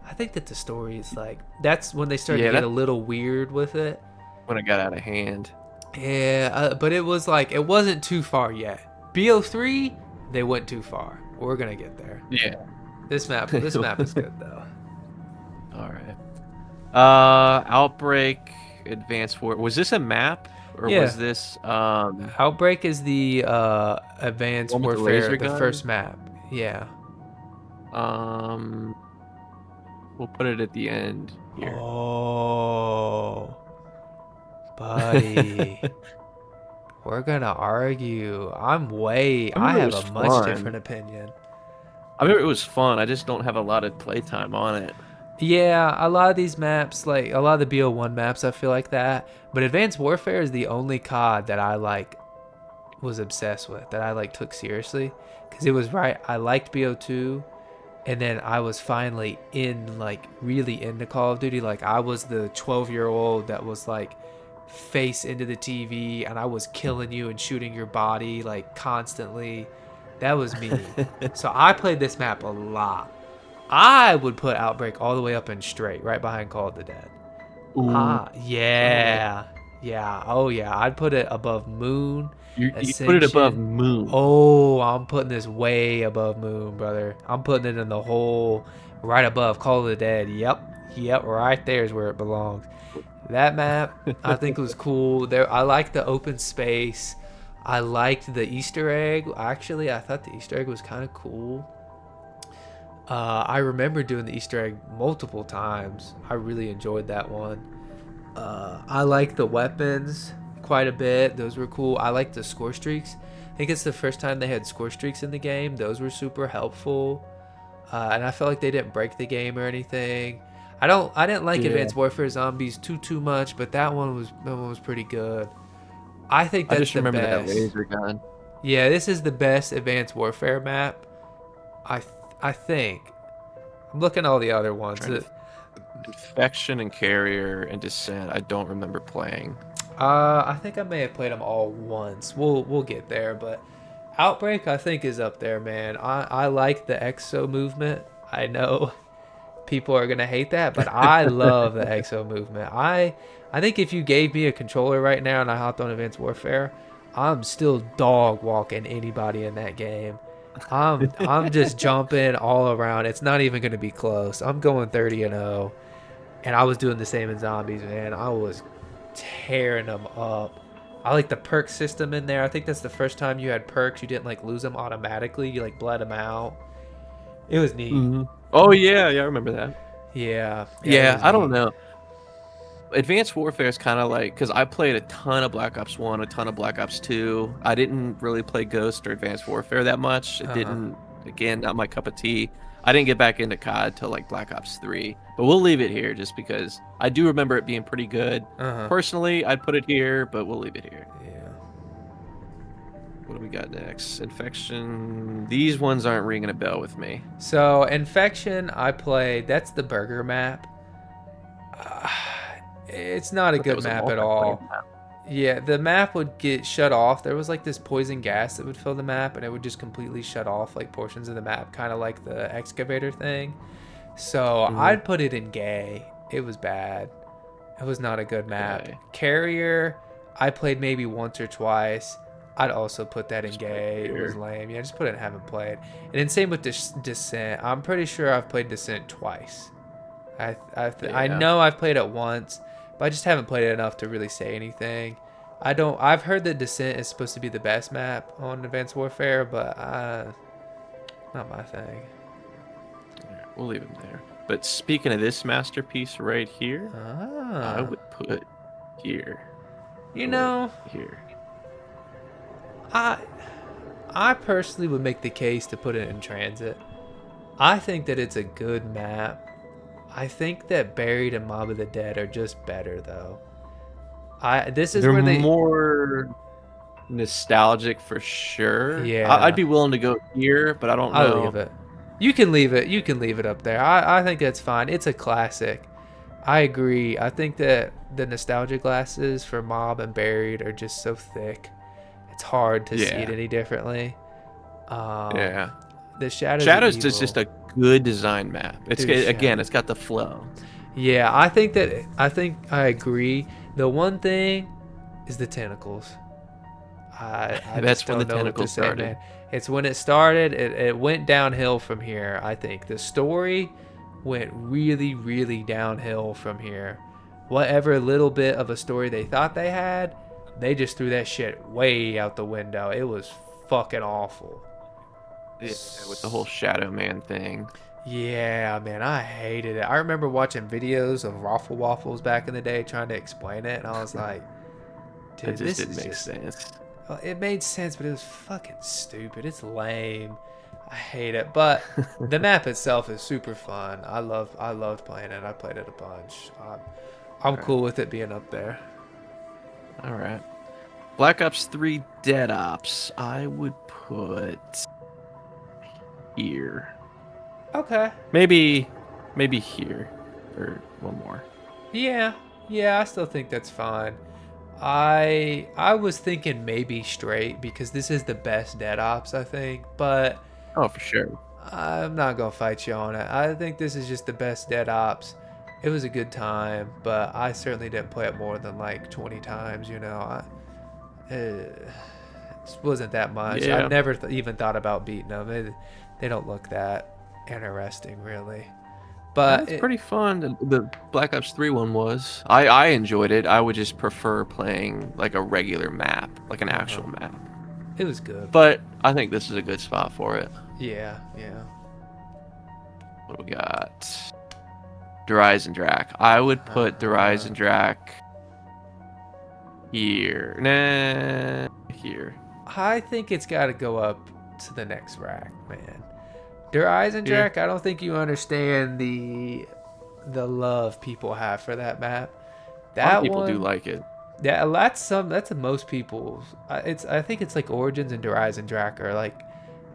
I think that the story is like that's when they started to Yeah, get a that's little weird with it. when it got out of hand. Yeah, but it was like it wasn't too far yet. BO3, they went too far. We're gonna get there. Yeah. This map is good though. All right. Outbreak, Advanced War. Was this a map or Yeah, was this Outbreak is the Advanced one with the Warfare, laser the gun? first map. Yeah. Um, we'll put it at the end here. Oh, buddy, we're gonna argue. I I remember it have was a much fun. different opinion. I remember it was fun. I just don't have a lot of playtime on it. Yeah, a lot of these maps, like a lot of the BO1 maps, I feel like that. But Advanced Warfare is the only COD that I like was obsessed with, that I like took seriously, because it was right. I liked BO2, and then I was finally in like really into Call of Duty. Like I was the 12-year-old that was like face into the TV, and I was killing you and shooting your body like constantly. That was me. So I played this map a lot. I would put Outbreak all the way up and straight, right behind Call of the Dead. Ooh. Ah, All right. yeah. Yeah. Oh, yeah. I'd put it above Moon, You put it above Ascension. Moon. Oh, I'm putting this way above Moon, brother. I'm putting it in the hole right above Call of the Dead. Yep. Yep. Right there is where it belongs. That map, I think was cool. There, I liked the open space. I liked the Easter egg. Actually, I thought the Easter egg was kind of cool. I remember doing the Easter egg multiple times. I really enjoyed that one. I like the weapons quite a bit. Those were cool. I like the score streaks. I think it's the first time they had score streaks in the game. Those were super helpful. And I felt like they didn't break the game or anything. I didn't like Yeah. Advanced Warfare Zombies too much, but that one was pretty good. I think I that's just the remember that best. laser gun. Yeah, this is the best Advanced Warfare map. I think. I'm looking at all the other ones. Trying to Infection and Carrier and Descent. I don't remember playing. I think I may have played them all once. We'll get there, but Outbreak I think is up there, man. I like the exo movement. I know people are gonna hate that, but I love the exo movement. I think if you gave me a controller right now and I hopped on Advanced Warfare, I'm still dog walking anybody in that game. I'm just jumping all around. It's not even gonna be close. I'm going 30-0, and I was doing the same in Zombies, man. I was tearing them up. I like the perk system in there. I think that's the first time you had perks. You didn't like lose them automatically. You like bled them out. It was neat. Oh yeah, I remember that. Yeah, it Yeah, was I don't neat. know. Advanced Warfare is kind of like, because I played a ton of Black Ops 1, a ton of Black Ops 2. I didn't really play Ghost or Advanced Warfare that much. It Uh-huh. didn't, again, not my cup of tea. I didn't get back into COD till like Black Ops 3. But we'll leave it here just because I do remember it being pretty good. Uh-huh. Personally, I'd put it here, but we'll leave it here. Yeah. What do we got next? Infection. These ones aren't ringing a bell with me. So Infection, I played. That's the burger map. Uh, it's not a But that good was a map at multiplayer all. map. Yeah, the map would get shut off. There was like this poison gas that would fill the map, and it would just completely shut off like portions of the map, kind of like the excavator thing. So Mhm. I'd put it in gay. It was bad. It was not a good map. Okay. Carrier, I played maybe once or twice. I'd also put that in Just put it gay. It was here. lame. Yeah, just put it in haven't played. And then same with Descent. I'm pretty sure I've played Descent twice. I Yeah. know I've played it once, but I just haven't played it enough to really say anything. I don't. I've heard that Descent is supposed to be the best map on Advanced Warfare, but not my thing. Yeah, we'll leave them there. But speaking of this masterpiece right here, I Ah, would put here. you Or know, here. I I personally would make the case to put it in transit. I think that it's a good map. I think that Buried and Mob of the Dead are just better though. This is They're where they more nostalgic for sure. I'd yeah, be willing to go here, but I don't I'll leave know. it. You can leave it. You can leave it up there. I think that's fine. It's a classic. I agree. I think that the nostalgia glasses for Mob and Buried are just so thick. It's hard to see it Yeah. any differently. Um, Yeah. the Shadows of Shadows is Evil. just a good design map. It's Dude, again, Shadow. it's got the flow. Yeah, I think I agree. The one thing is the tentacles. I That's just when the don't know what to tentacles say, started. man. It's when it started. It went downhill from here. I think the story went really, really downhill from here. Whatever little bit of a story they thought they had, they just threw that shit way out the window. It was fucking awful. Yeah, with the whole Shadow Man thing. Yeah, man, I hated it. I remember watching videos of Raffle Waffles back in the day trying to explain it, and I was like, It dude, just this didn't is make just. sense. It made sense, but it was fucking stupid. It's lame. I hate it. But the map itself is super fun. I loved playing it. I played it a bunch. I'm Alright. cool with it being up there. All right. Black Ops 3 Dead Ops. I would put here. Okay. Maybe here. Or one more. Yeah. Yeah, I still think that's fine. I was thinking maybe straight because this is the best Dead Ops, I think, but Oh, for sure. I'm not gonna fight you on it. I think this is just the best Dead Ops. It was a good time, but I certainly didn't play it more than like 20 times. It wasn't that much. Yeah. I've never even thought about beating them. They don't look that interesting, really. But It's pretty fun. The Black Ops 3 one was. I enjoyed it. I would just prefer playing like a regular map, like an actual map. it was good. But I think this is a good spot for it. Yeah, yeah. What do we got? Derize and Drac. I would put Derize and Drac here. Nah, here. I think it's got to go up to the next rack, man. Der Here. Eisendrach, I don't think you understand the love people have for that map. A lot of That people one, do like it. yeah, that's most people's. I think it's like Origins and Der Eisendrach are like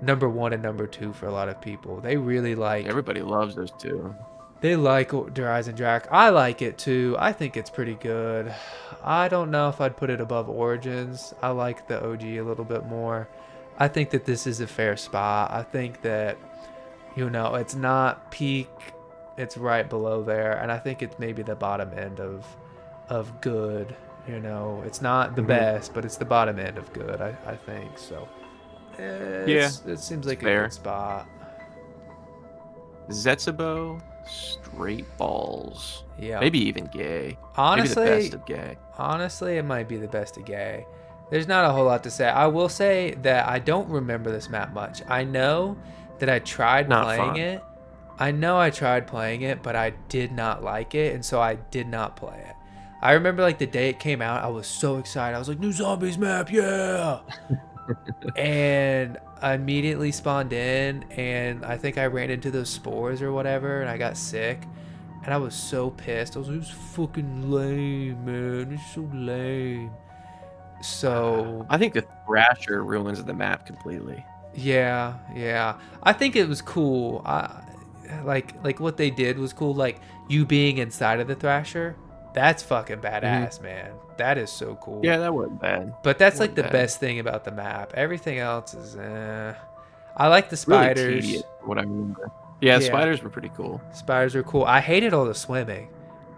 number one and number two for a lot of people. They really like Everybody loves those two. Der Eisendrach. I like it too. I think it's pretty good. I don't know if I'd put it above Origins. I like the OG a little bit more. I think that this is a fair spot. I think that it's not peak It's right below there, and I think it's maybe the bottom end of good. You know, it's not the Hmm. best, but it's the bottom end of good. I think so. Yeah, It seems it's like a good fair. spot. Zetsubo, straight balls. Yep. Maybe even gay. Maybe the best Honestly, of gay. honestly, it might be the best of gay. There's not a whole lot to say. I will say that I don't remember this map much. I know that I tried Not playing fun. it. I know I tried playing it, but I did not like it, and so I did not play it. I remember like the day it came out, I was so excited. I was like, "New zombies map, yeah!" And I immediately spawned in, and I think I ran into those spores or whatever, and I got sick. And I was so pissed. I was like, "It was fucking lame, man. It's so lame." So, I think the Thrasher ruins the map completely. yeah, yeah. I think it was cool. Like what they did was cool. Like you being inside of the Thrasher, that's fucking Hmm. badass, man. That is so cool. Yeah, that wasn't bad. But that's like Wasn't the bad. best thing about the map. Everything else is I like the Really tedious, spiders. from what I remember. Yeah, Yeah, spiders were pretty cool. spiders are cool. I hated all the swimming.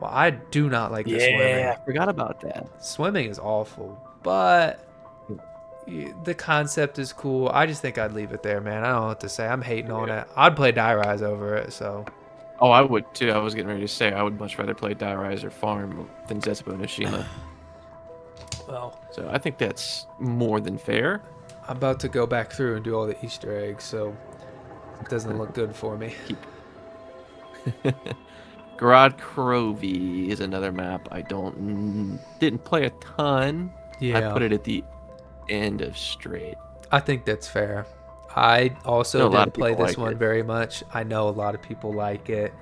Well, I do not like the Yeah, swimming. I forgot about that. Swimming is awful, but the concept is cool. I just think I'd leave it there, man. I don't know what to say. I'm hating on Yeah. it. I'd play Die Rise over it. So, Oh, I would too. I was getting ready to say I would much rather play Die Rise or Farm than Zetsubo Nishima. well, So I think that's more than fair. I'm about to go back through and do all the Easter eggs, so it doesn't look good for me. Keep. Garad Crovy is another map I didn't play a ton. I Yeah, put it at the end of straight. I think that's fair. I I also know a lot didn't of play people this like one it. very much. I know a lot of people like it.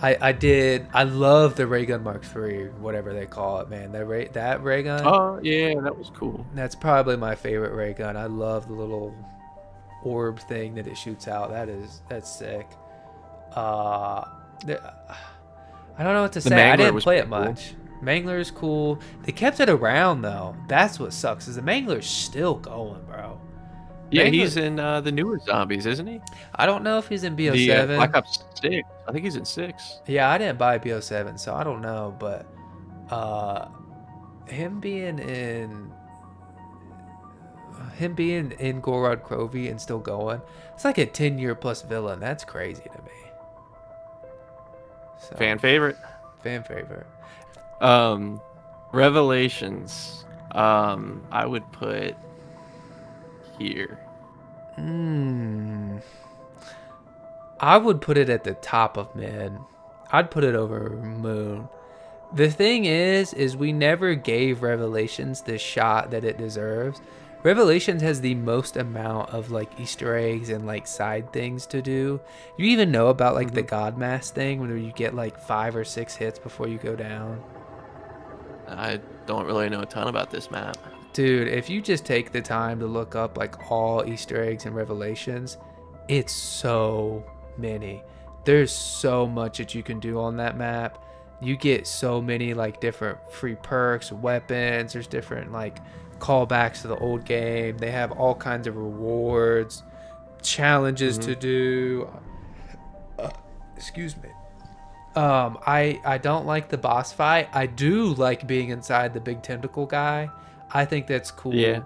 I did. I love the ray gun Mark III, whatever they call it, man. That ray gun, Oh yeah, that was cool. that's probably my favorite ray gun. I love the little orb thing that it shoots out. That's sick. Uh, the- I don't know what to The say. I Mangler didn't was play pretty it cool. much. Mangler is cool. They kept it around though. That's what sucks. Is the Mangler's still going, bro? Yeah, Mangler. he's in the newer Zombies, isn't he? I don't know if he's in The Black BO7. Ops 6. I think he's in 6. Yeah, I didn't buy BO7, so I don't know. But uh, him being in Gorod Crovy and still going, it's like a 10-year plus villain. That's crazy to me. So Fan favorite. fan favorite. Um, Revelations. I would put here. Hmm. I would put it at the top of mid. I'd put it over Moon. The thing is we never gave Revelations the shot that it deserves. Revelations has the most amount of like Easter eggs and like side things to do. You even know about like the Hmm. God Mask thing where you get like 5 or 6 hits before you go down. I don't really know a ton about this map. Dude, if you just take the time to look up like all Easter eggs and Revelations, it's so many. There's so much that you can do on that map. You get so many like different free perks, weapons. There's different like callbacks to the old game. They have all kinds of rewards, challenges Hmm. to do. Excuse me. I don't like the boss fight. I do like being inside the big tentacle guy. I think that's Yeah. cool.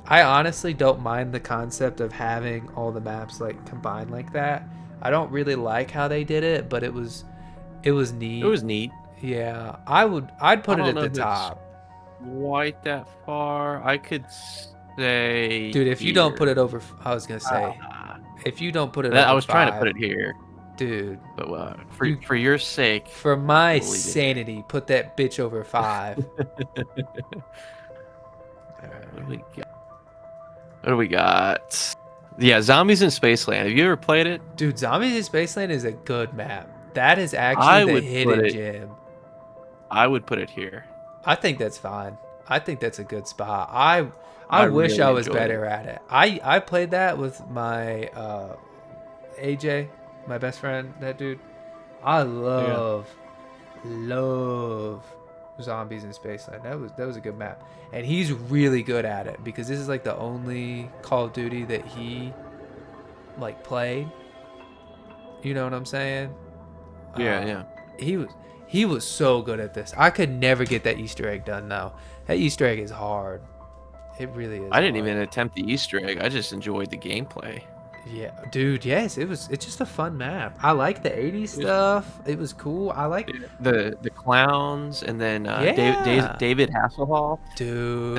I honestly don't mind the concept of having all the maps like combined like that. I don't really like how they did it, but it was It neat. was neat. Yeah, I'd I put it don't at know the if it's top. quite that far. I could say Dude, if you don't put here. it over I was going to say, Ah, if you don't put it I over was trying to put 5, it here, dude, but you for your sake, for my we'll leave it here. sanity, put that bitch over 5. What do we got? What do we got? Yeah, Zombies in Spaceland. Have you ever played it? Dude, Zombies in Spaceland is a good map. That is actually I the would put hidden it. gem. I would put it here. I think that's fine. I think that's a good spot. I I wish I really was enjoyed it. better at it. I played that with my AJ, my best friend, that dude. I Yeah. love Zombies in Spaceland. That was a good map. And he's really good at it because this is like the only Call of Duty that he like played. You know what I'm saying? Yeah, yeah. He was he was so good at this. I could never get that Easter egg done though. That Easter egg is hard. It really is I didn't hard. even attempt the Easter egg. I just enjoyed the gameplay. Yeah, dude. Yes, it's just a fun map. I like the '80s It was stuff. It was cool. I like. the clowns, and then Yeah, David Hasselhoff.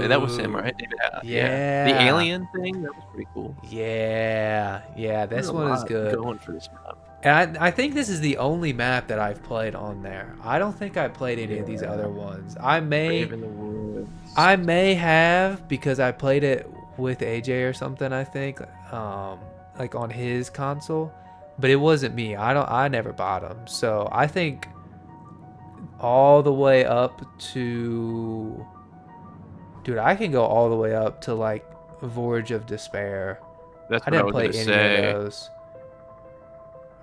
That was him, dude. right? Yeah. The Yeah. alien thing, that was pretty cool. Yeah. Yeah. There's This a one is lot good. going for this map. And I think this is the only map that I've played on there. I don't think I played any of these Yeah. other ones. I may Brave in the Woods. I may have because I played it with AJ or something, I think. Like on his console. But it wasn't me. I never bought them. So I think all the way up to dude, I can go all the way up to like Voyage of Despair. That's I what I didn't was play gonna any of say. those.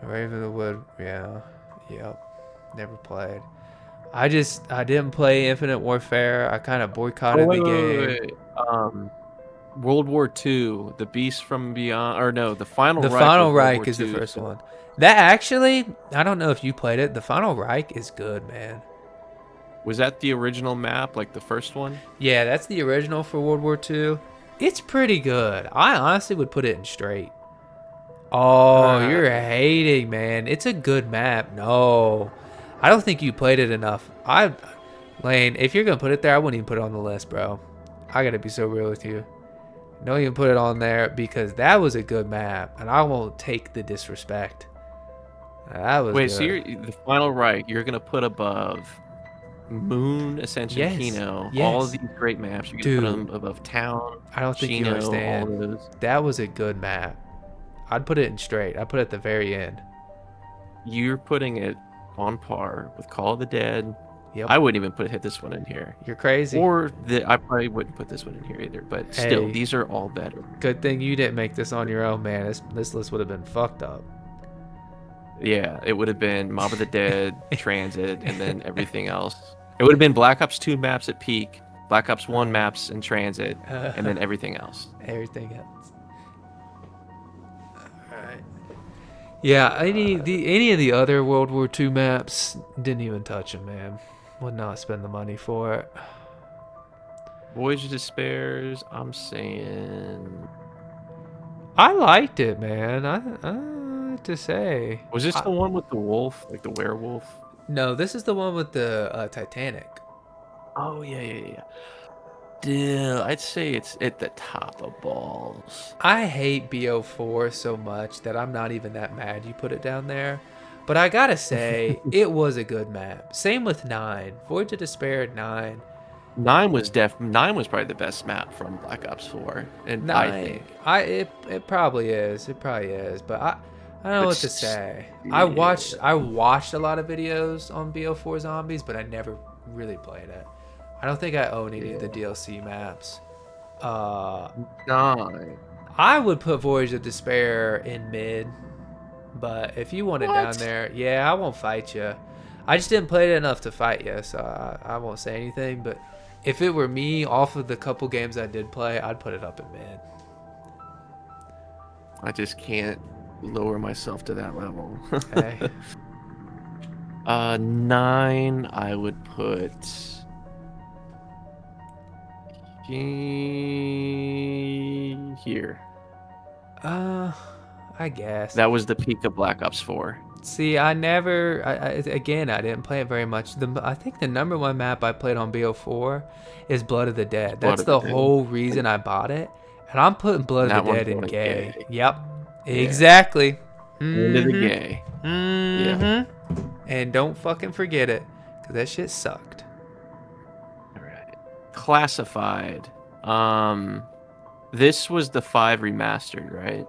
Raven of the Wood, yeah. Yep. Never played. I didn't play Infinite Warfare. I kind of Oh boycotted the wait, wait, wait, game. wait. World War II, The Beast from Beyond, or no, The Final The Reich was Final World War Reich is the II. first So one. That actually, I don't know if you played it. The Final Reich is good, man. was that the original map, like the first one? Yeah, that's the original for World War II. It's pretty good. I honestly would put it in straight. Oh, Uh, you're hating, man. It's a good map. No, I don't think you played it enough. Lane, if you're gonna put it there, I wouldn't even put it on the list, bro. I gotta be so real with you. Don't even put it on there because that was a good map, and I won't take the disrespect. That was Wait, so good. the Final Reich, you're gonna put above Moon, Ascension, Yes, Kino, all of yes, these great maps. You're gonna put dude. them above Town, I don't think you Chino, all understand. those. That was a good map. I'd put it in straight. I'd put it at the very end. You're putting it on par with Call of the Dead. Yep, I wouldn't even hit this one in here. you're crazy. I probably wouldn't put this one in here either. But still, Hey, these are all better. good thing you didn't make this on your own, man. This list would have been fucked up. Yeah, it would have been Mob of the Dead, Transit, and then everything else. It would have been Black Ops 2 maps at peak, Black Ops 1 maps and Transit, and then everything else. Everything else. Alright. Yeah, any of the other World War II maps didn't even touch them, man. Would not spend the money for it. Voyage of Despairs, I'm saying. I liked it, man. I have to say. Was this the one with the wolf, like the werewolf? No, this is the one with the Titanic. Oh, yeah. Still, I'd say it's at the top of balls. I hate BO4 so much that I'm not even that mad you put it down there. But I gotta say, it was a good map. Same with 9. Voyage of Despair 9. 9 was probably the best map from Black Ops 4, and 9. I think. It probably is. It probably is. But I don't know what to say. Yeah. I watched a lot of videos on BO4 Zombies, but I never really played it. I don't think I own any of the DLC maps. 9. I would put Voyage of Despair in mid, but if you want it down What? there, yeah, I won't fight you. I just didn't play it enough to fight you, so I won't say anything. But if it were me, off of the couple games I did play, I'd put it up in mid. I just can't lower myself to that level. Hey. 9, I would put here. I guess. That was the peak of Black Ops 4. See, I never. Again, I didn't play it very much. I think the number one map I played on BO4 is Blood of the Dead. Blood That's of the the Dead. whole reason I bought it, and I'm putting Blood That of the one's Dead in going gay. gay. Yep, exactly. Into the Mhm. gay. Mhm. And don't fucking forget it, cause that shit sucked. All right. Classified. This was the 5 remastered, right?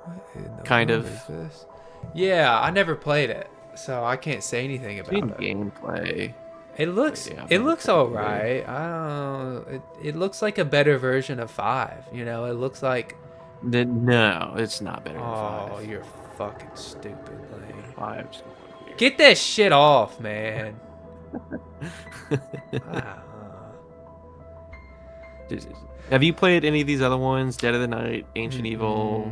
What in the Kind world of. is this? Yeah, I never played it, so I can't say anything about In it. gameplay. It looks Yeah, it I'm looks gonna all put it right. I don't know. It looks like a better version of 5. You know, it looks like No, it's not better than oh, 5. you're fucking stupid, Lane. 5's going here. Get that shit off, man. Ah. Have you played any of these other ones? Dead of the Night, Ancient Evil?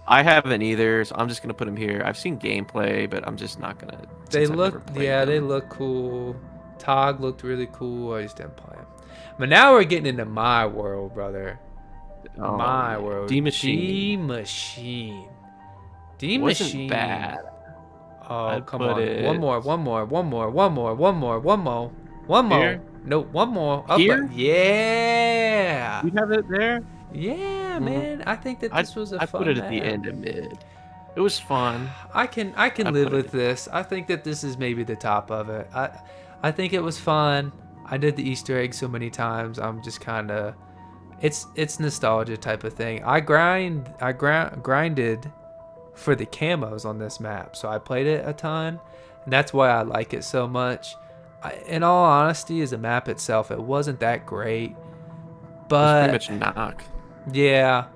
I haven't either, so I'm just gonna put them here. I've seen gameplay, but I'm just not gonna They since I've look, never played yeah, they them. look cool. Tog looked really cool. I just didn't play him. But now we're getting into my world, brother. Oh My yeah, world. D Machine D Machine. D wasn't Machine. bad. Oh, I'd come put on. One it more, one more, one more, one more, one more, one more, one more. here. Nope, one more. Up, Here? yeah. You have it there? Yeah, Mm, man. I think that I'd this was a I'd put fun it at the map. end of mid. It was fun. I can I live put it with at this. I think that this is maybe the top of it. I think it was fun. I did the Easter egg so many times. I'm just kind of it's nostalgia type of thing. I grinded for the camos on this map, so I played it a ton, and that's why I like it so much. In all honesty, as a map itself, it wasn't that great, it was pretty but much knock. yeah,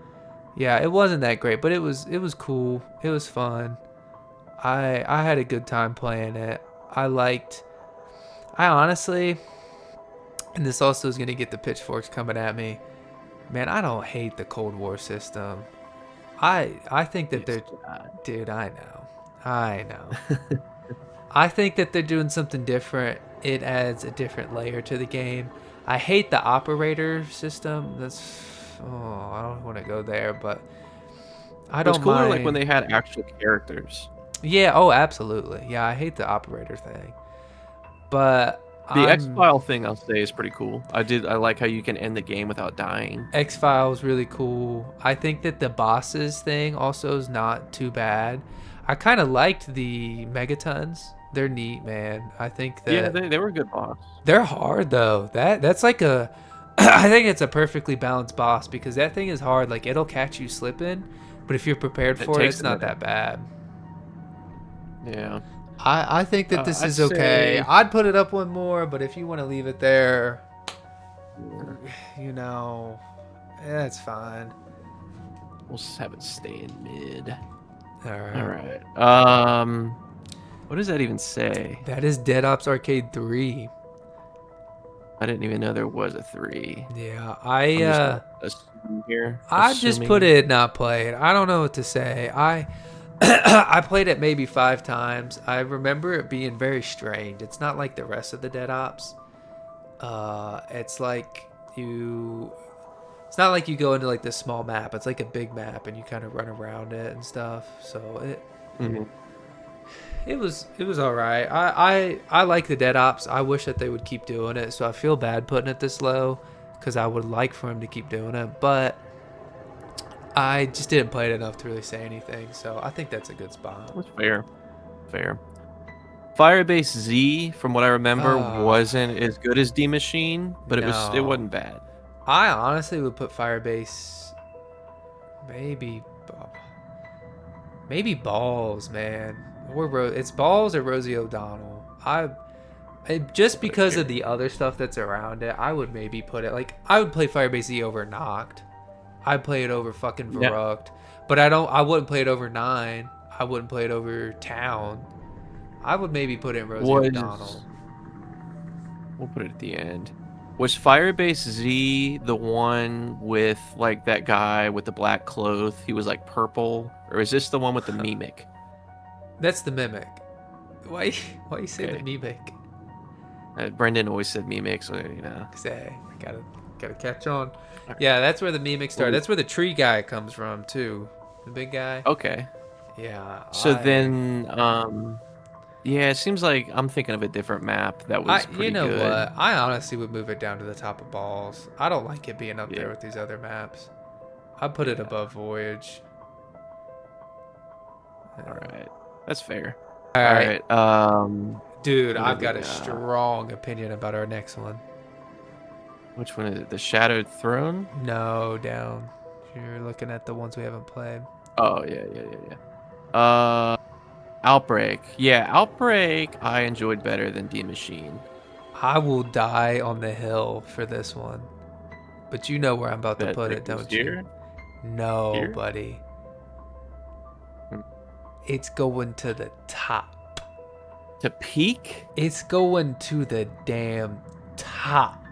yeah, it wasn't that great, but it was cool. It was fun. I had a good time playing it. I honestly, and this also is gonna get the pitchforks coming at me. Man, I don't hate the Cold War system. I think that Yes, they're, God. dude. I know. I think that they're doing something different. It adds a different layer to the game. I hate the operator system. I don't want to go there, but I It was don't cooler like when mind. they had actual characters. Yeah, oh, absolutely. Yeah, I hate the operator thing. But The X I'm File thing I'll say is pretty cool. I like how you can end the game without dying. X Files really cool. I think that the bosses thing also is not too bad. I kind of liked the megatons. They're neat, man. I think Yeah, that they were a good boss. they're hard though. That's like a I think it's a perfectly balanced boss because that thing is hard. Like it'll catch you slipping, but if you're prepared It for it, takes it's a not minute. that bad. Yeah. I think that this I'd is okay. say I'd put it up one more, but if you want to leave it there, yeah, you know, that's fine. we'll just have it stay in mid. All All right. right. What does that even say? That is Dead Ops Arcade 3. I didn't even know there was a 3. Yeah, I'm just gonna assume here. I just put Assuming. it not played. I don't know what to say. I played it maybe 5 times. I remember it being very strange. It's not like the rest of the Dead Ops. It's like you. It's not like you go into like this small map. It's like a big map, and you kind of run around it and stuff. So Mhm. it was all right. I like the Dead Ops. I wish that they would keep doing it. So I feel bad putting it this low, because I would like for him to keep doing it, but I just didn't play it enough to really say anything. So I think that's a good spot. That's fair. Fair. Firebase Z, from what I remember, Oh wasn't as good as D Machine, but it no, wasn't bad. I honestly would put Firebase maybe maybe Balls, man. It's Balls or Rosie O'Donnell. Just Put it because of here. the other stuff that's around it, I would maybe put it like I would play Firebase Z over Noct. I'd play it over fucking Yeah. Verruct. But I wouldn't play it over Nine. I wouldn't play it over Town. I would maybe put in Rosie O'Donnell. Was we'll put it at the end. Was Firebase Z the one with like that guy with the black cloth? He was like purple, or is this the one with the mimic? That's the Mimic. Why why you say the Okay. Mimic? Brendan always said mimic, so you know. Say, gotta catch on. Alright. Yeah, that's where the Mimic started. Well, That's where the tree guy comes from too. The big guy. okay. Yeah, So then, yeah, it seems like I'm thinking of a different map that was you pretty know good. what? I honestly would move it down to the top of Balls. I don't like it being up Yeah. there with these other maps. I put it Yeah. above Voyage. All right. That's fair. All All right, right. dude, What do I've we got a got? strong opinion about our next one. Which one is it? The Shadowed Throne? No, down. You're looking at the ones we haven't played. Oh, yeah. Outbreak. Yeah, Outbreak I enjoyed better than D Machine. I will die on the hill for this one. But you know where I'm about to That put that it, goes don't you? here? No, Here? buddy. Hmm. It's going to the top. To peak? It's going to the damn top.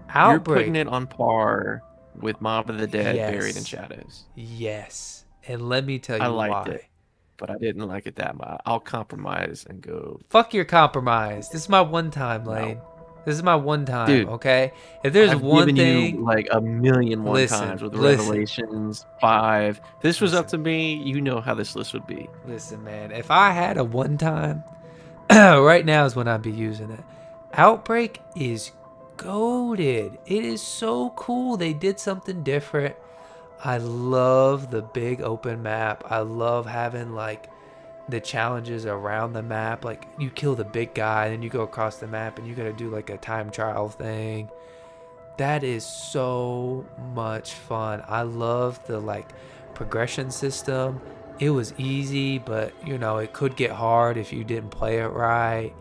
You're Outbreak. putting it on par with Mob of the Dead Buried in Yes. Shadows. Yes. And let me tell I you liked it, why. but I didn't like it that much. I'll compromise and go Fuck your compromise. This is my one time, no. Lane. This is my one time, Dude, okay? If there's I've one given you thing, like a million one listen, times with the listen, Revelations 5. If this was up listen, to me, you know how this list would be. listen, man. If I had a one time, right now is when I'd be using it. Outbreak is goaded. It is so cool. They did something different. I love the big open map. I love having like the challenges around the map. Like you kill the big guy, then you go across the map and you gotta do like a time trial thing. That is so much fun. I love the like progression system. It was easy, but you know, it could get hard if you didn't play it right.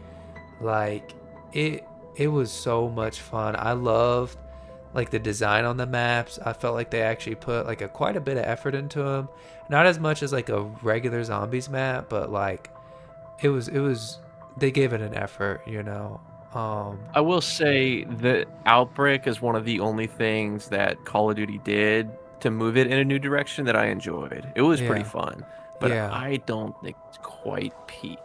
Like it it was so much fun. I loved like the design on the maps. I felt like they actually put like a quite a bit of effort into them. Not as much as like a regular zombies map, but like it was they gave it an effort, you know. Um I will say that Outbreak is one of the only things that Call of Duty did to move it in a new direction that I enjoyed. It was pretty yeah. fun, but Yeah. I don't think it's quite peak.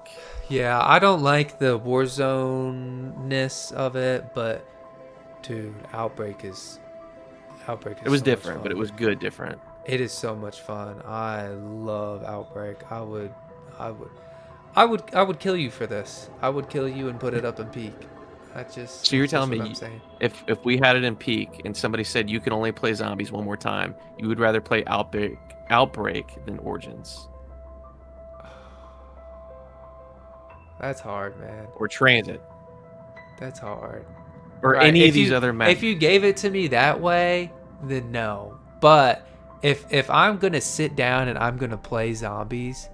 Yeah, I don't like the Warzone-ness of it, but dude, Outbreak It is was so much different, but fun. it was good different. It is so much fun. I love Outbreak. I would, I would kill you for this. I would kill you and put it up in peak. So you're That's just telling what I'm me saying. if we had it in peak and somebody said you can only play zombies one more time, you would rather play Outbreak than Origins That's hard, man. or Transit That's hard. or Right. any of these other maps. If you gave it to me that way, then no. But if I'm gonna sit down and I'm gonna play zombies,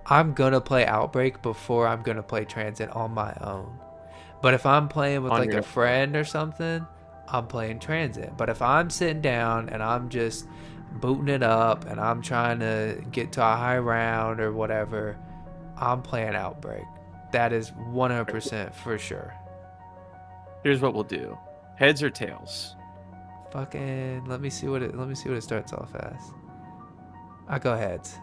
I'm gonna play Outbreak before I'm gonna play Transit on my own. But if I'm playing with On like your a own. friend or something, I'm playing Transit. But if I'm sitting down and I'm just booting it up and I'm trying to get to a high round or whatever, I'm playing Outbreak. That is 100% for sure. Here's what we'll do: heads or tails. Fucking let me see what it starts off as. I go heads.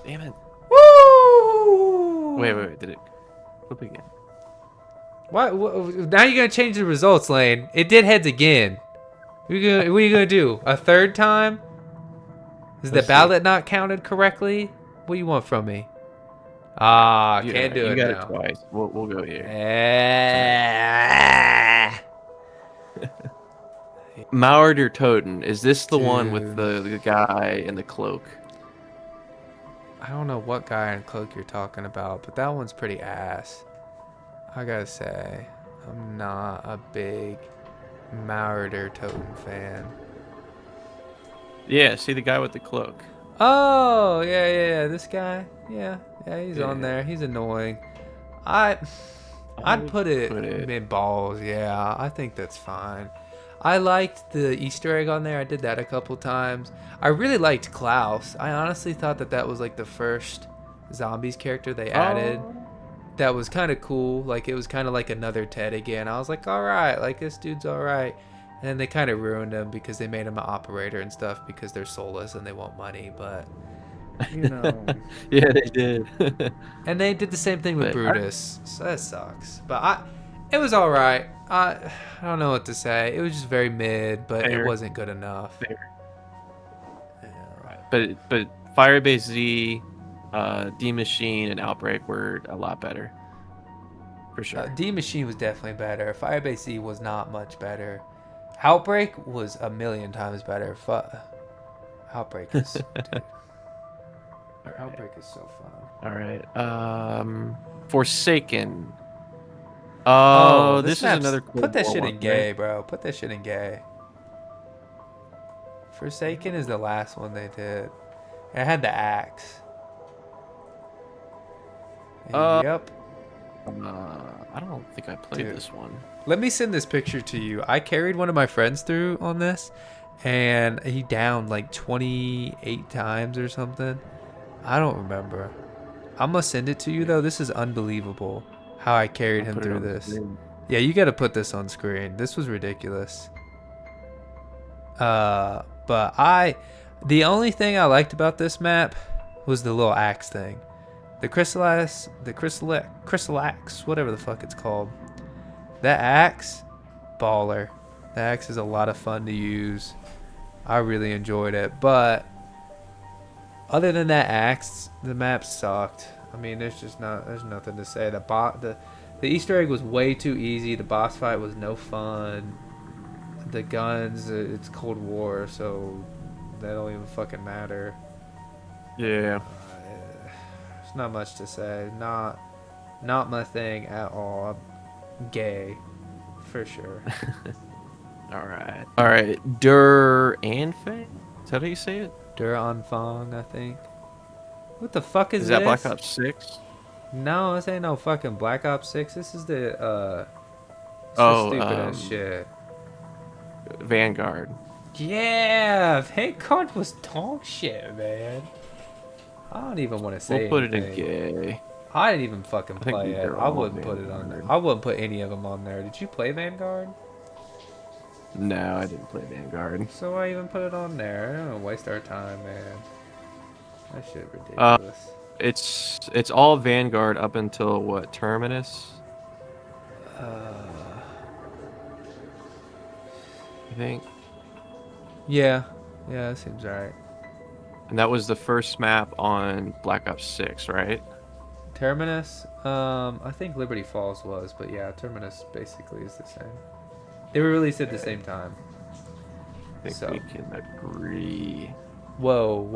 Damn it! Woo! Wait. Did it flip again? What? Now you're gonna change the results, Lane. It did heads again. What are you gonna do? A third time? Is the Let's see. ballot not counted correctly? What do you want from me? Ah, can't Yeah, do you it got it now. twice. We'll go here. All right. Eh. Maured or Toten? Is this the one with Dude, the guy in the cloak? I don't know what guy in cloak you're talking about, but that one's pretty ass. I gotta say, I'm not a big Maurer Totem fan. Yeah, see the guy with the cloak. Oh, yeah. This guy, yeah, he's on Yeah, there. He's annoying. I, I I'd would put it put it. mid balls. Yeah, I think that's fine. I liked the Easter egg on there. I did that a couple times. I really liked Klaus. I honestly thought that that was like the first zombies character they added. Oh, That was kind of cool. Like it was kind of like another Ted again. I was like, all right, like this dude's all right. And then they kind of ruined him because they made him an operator and stuff because they're soulless and they want money. But you know, yeah, they did. and they did the same thing with But Brutus, so that sucks. But it was all right. I don't know what to say. It was just very mid, but it fair, wasn't good enough. fair. Yeah. Right. But Firebase Z, D Machine, and Outbreak were a lot better for sure. D Machine was definitely better. Firebase C was not much better. Outbreak was a million times better. Outbreak is dude, All right. Outbreak is so fun. All right. Forsaken. Oh, Oh, this this is map's another put Cold that War shit one, in right? gay, bro. Put that shit in gay. Forsaken is the last one they did. It had the axe. Uh, Yep. I don't think I played Dude. this one. Let me send this picture to you. I carried one of my friends through on this, and he downed like 28 times or something. I don't remember. I'm gonna send it to you though. This is unbelievable how I carried I'll him put it through on the this. screen. Yeah, you gotta put this on screen. This was ridiculous. But The only thing I liked about this map was the little axe thing. The crystal axe, whatever the fuck it's called. That axe, baller. The axe is a lot of fun to use. I really enjoyed it, but other than that axe, the map sucked. I mean, there's nothing to say. The Easter egg was way too easy. The boss fight was no fun. The guns, it's Cold War, so that don't even fucking matter. Yeah. There's not much to say. Not my thing at all. I'm gay, for sure. All right. All right. Der Anfang? Is that how you say it? Der Anfang, I think. What the fuck is Is this? that Black Ops 6? No, this ain't no fucking Black Ops 6. This is the stupid as shit. Vanguard. Yeah, Vanguard was dog shit, man. I don't even want to say We'll put it anything. in gay. I didn't even fucking I think play it. they're I all wouldn't put it on there. Vanguard. I wouldn't put any of them on there. Did you play Vanguard? No, I didn't play Vanguard. So why even put it on there? I don't waste our time, man. That shit ridiculous. It's all Vanguard up until what, Terminus? I think. Yeah, that seems alright. And that was the first map on Black Ops 6, right? Terminus, I think Liberty Falls was, but yeah, Terminus basically is the same. They were released at the same time. I think So. we can agree. Whoa.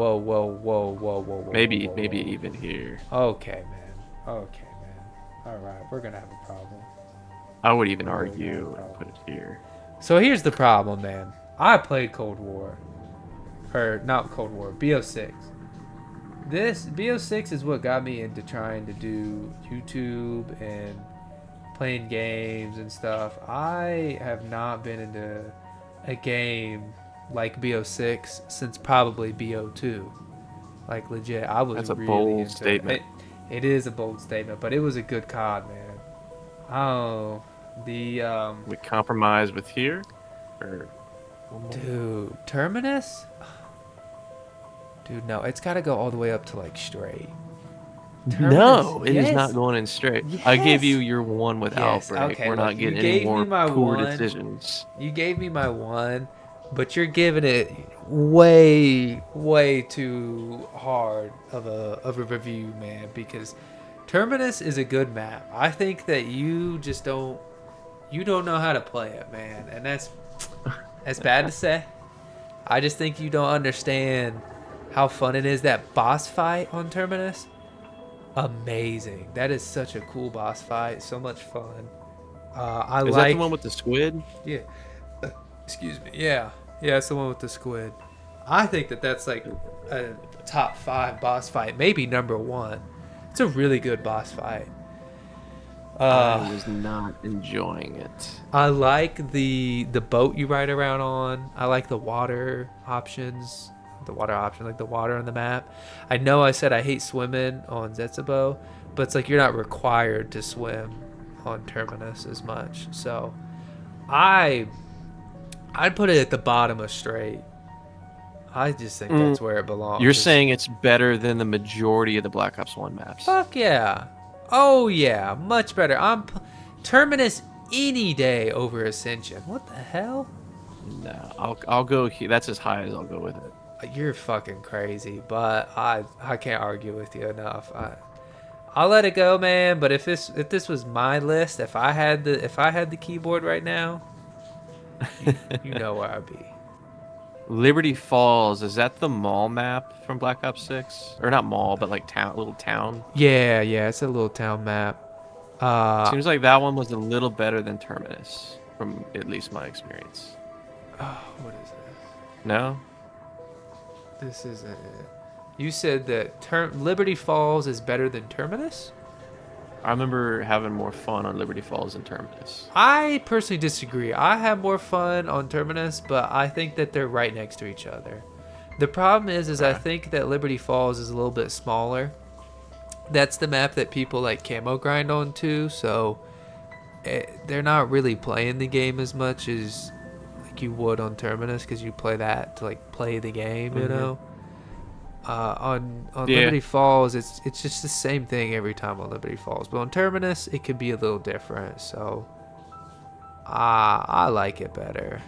Maybe whoa. even here. Okay, man. All right, we're gonna have a problem. I would even Oh, argue no and put it here. So here's the problem, man. I played Cold War, or not Cold War, BO6. This BO6 is what got me into trying to do YouTube and playing games and stuff. I have not been into a game like BO6 since probably BO2. Like legit, I was That's a really bold into statement. It is a bold statement, but it was a good COD, man. Oh, the We compromise with here? Or dude, Terminus? Dude, no, it's got to go all the way up to like straight. no, it is Yes. not going in straight. I gave you Yes. your one with Yes, outbreak. okay, We're look, not you getting gave any more me my poor one. decisions. You gave me my one, but you're giving it way too hard of a review, man, because Terminus is a good map. I think that you don't know how to play it, man, and that's bad to say. I just think you don't understand how fun it is. That boss fight on Terminus, amazing. That is such a cool boss fight. So much fun. Is that the one with the squid? Yeah. Excuse me. Yeah. Yeah, it's the one with the squid. I think that that's like a top 5 boss fight, maybe number 1. It's a really good boss fight. I was not enjoying it. I like the boat you ride around on. I like the water options. Like the water on the map. I know I said I hate swimming on Zetsubo, but it's like you're not required to swim on Terminus as much. So I'd put it at the bottom of straight. I just think that's where it belongs. You're saying it's better than the majority of the Black Ops 1 maps. Fuck yeah. Oh yeah, much better. Terminus any day over Ascension. What the hell? No, I'll go here. That's as high as I'll go with it. You're fucking crazy, but I can't argue with you enough. I'll let it go, man. But if this was my list, if I had the keyboard right now, you know where I'd be. Liberty Falls, is that the mall map from Black Ops 6? Or not mall, but like little town? Yeah, it's a little town map. Seems like that one was a little better than Terminus, from at least my experience. What is this? No? This isn't it. You said that Liberty Falls is better than Terminus? I remember having more fun on Liberty Falls than Terminus. I personally disagree. I have more fun on Terminus, but I think that they're right next to each other. The problem is I think that Liberty Falls is a little bit smaller. That's the map that people like camo grind on too, so they're not really playing the game as much as like you would on Terminus, because you play that to like play the game, you know. On Yeah. Liberty Falls, it's just the same thing every time on Liberty Falls, but on Terminus it could be a little different. So I like it better.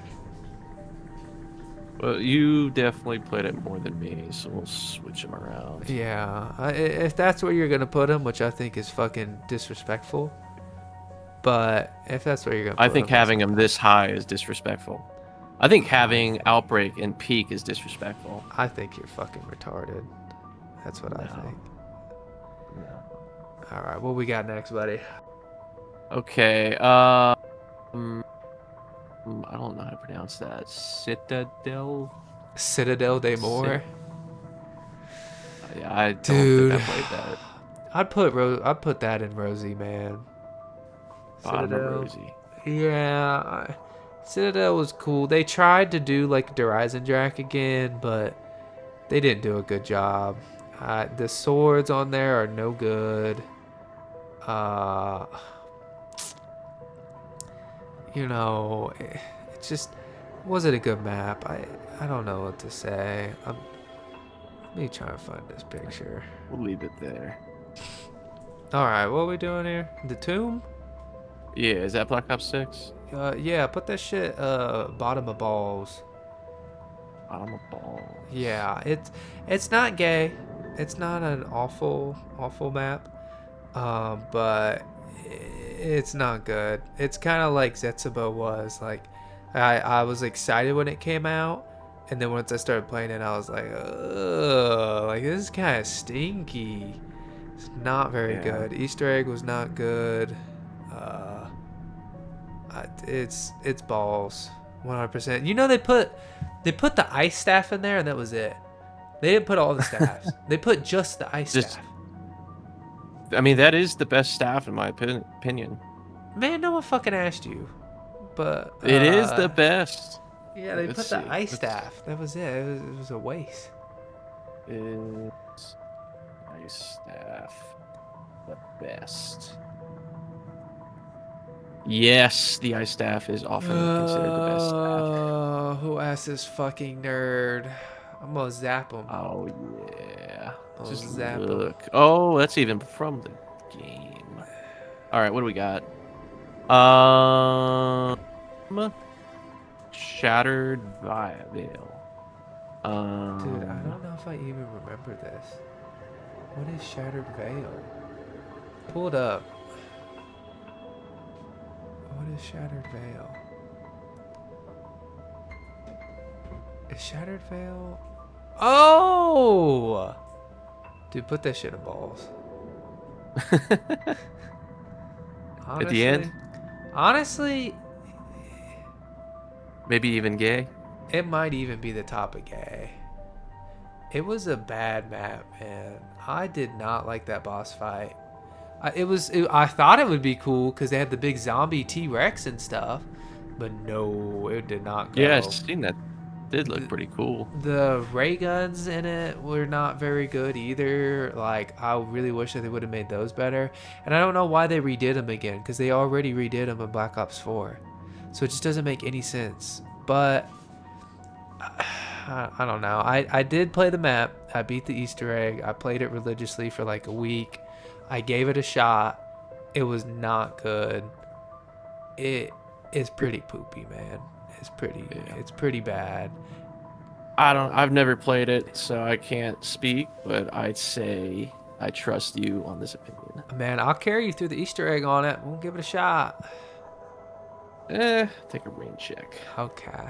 Well, you definitely played it more than me, so we'll switch them around. Yeah, if that's where you're gonna put him, which I think is fucking disrespectful. But if that's where you're gonna I put think him, that's having them fine. this high is disrespectful. I think having think- Outbreak and Peak is disrespectful. I think you're fucking retarded. That's what I No. think. No. All right, what we got next, buddy? Okay. I don't know how to pronounce that. Citadel. Citadel de More. Yeah, I don't Dude. think I played that. I'd put that in Rosie, man. Bottom of Rosie. Yeah, Citadel was cool. They tried to do like Horizon Drac again, but they didn't do a good job. The swords on there are no good. You know, it just wasn't a good map. I don't know what to say. Let me try and find this picture. We'll leave it there. All right, what are we doing here? The tomb? Yeah, is that Black Ops 6? Yeah, put that shit bottom of balls. Bottom of ball. Yeah, it's not gay. It's not an awful map. But it's not good. It's kind of like Zetsubo was. Like, I was excited when it came out, and then once I started playing it, I was like, ugh, like this is kind of stinky. It's not very good. Easter egg was not good. It's balls, 100%. You know they put the ice staff in there, and that was it. They didn't put all the staffs. They put just the ice staff. I mean, that is the best staff in my opinion. Man, no one fucking asked you. But It is the best. Yeah, they Let's put the see. ice staff. That was it. It was a waste. Is ice staff the best? Yes, the ice staff is often considered the best staff. Who asked this fucking nerd? I'm gonna zap him. Oh yeah. I'll Just zap 'em. look. Oh, that's even from the game. All right, what do we got? Shattered Veil. Dude, I don't know if I even remember this. What is Shattered Veil? Pull it up. What is Shattered Veil? Is Shattered Veil? Oh! Dude, put that shit in balls. Honestly, At the end? Honestly, Maybe even gay? it might even be the top of gay. It was a bad map, man. I did not like that boss fight. I thought it would be cool because they had the big zombie T-Rex and stuff, but no, it did not go. Yeah, I've seen that. Did look pretty cool. The ray guns in it were not very good either. Like, I really wish that they would have made those better. And I don't know why they redid them again, because they already redid them in Black Ops 4. So it just doesn't make any sense. But I don't know. I did play the map. I beat the Easter egg. I played it religiously for like a week. I gave it a shot. It was not good. It is pretty poopy, man. It's pretty bad. I've never played it, so I can't speak, but I'd say I trust you on this opinion. Man, I'll carry you through the Easter egg on it. We'll give it a shot. Take a rain check. Okay.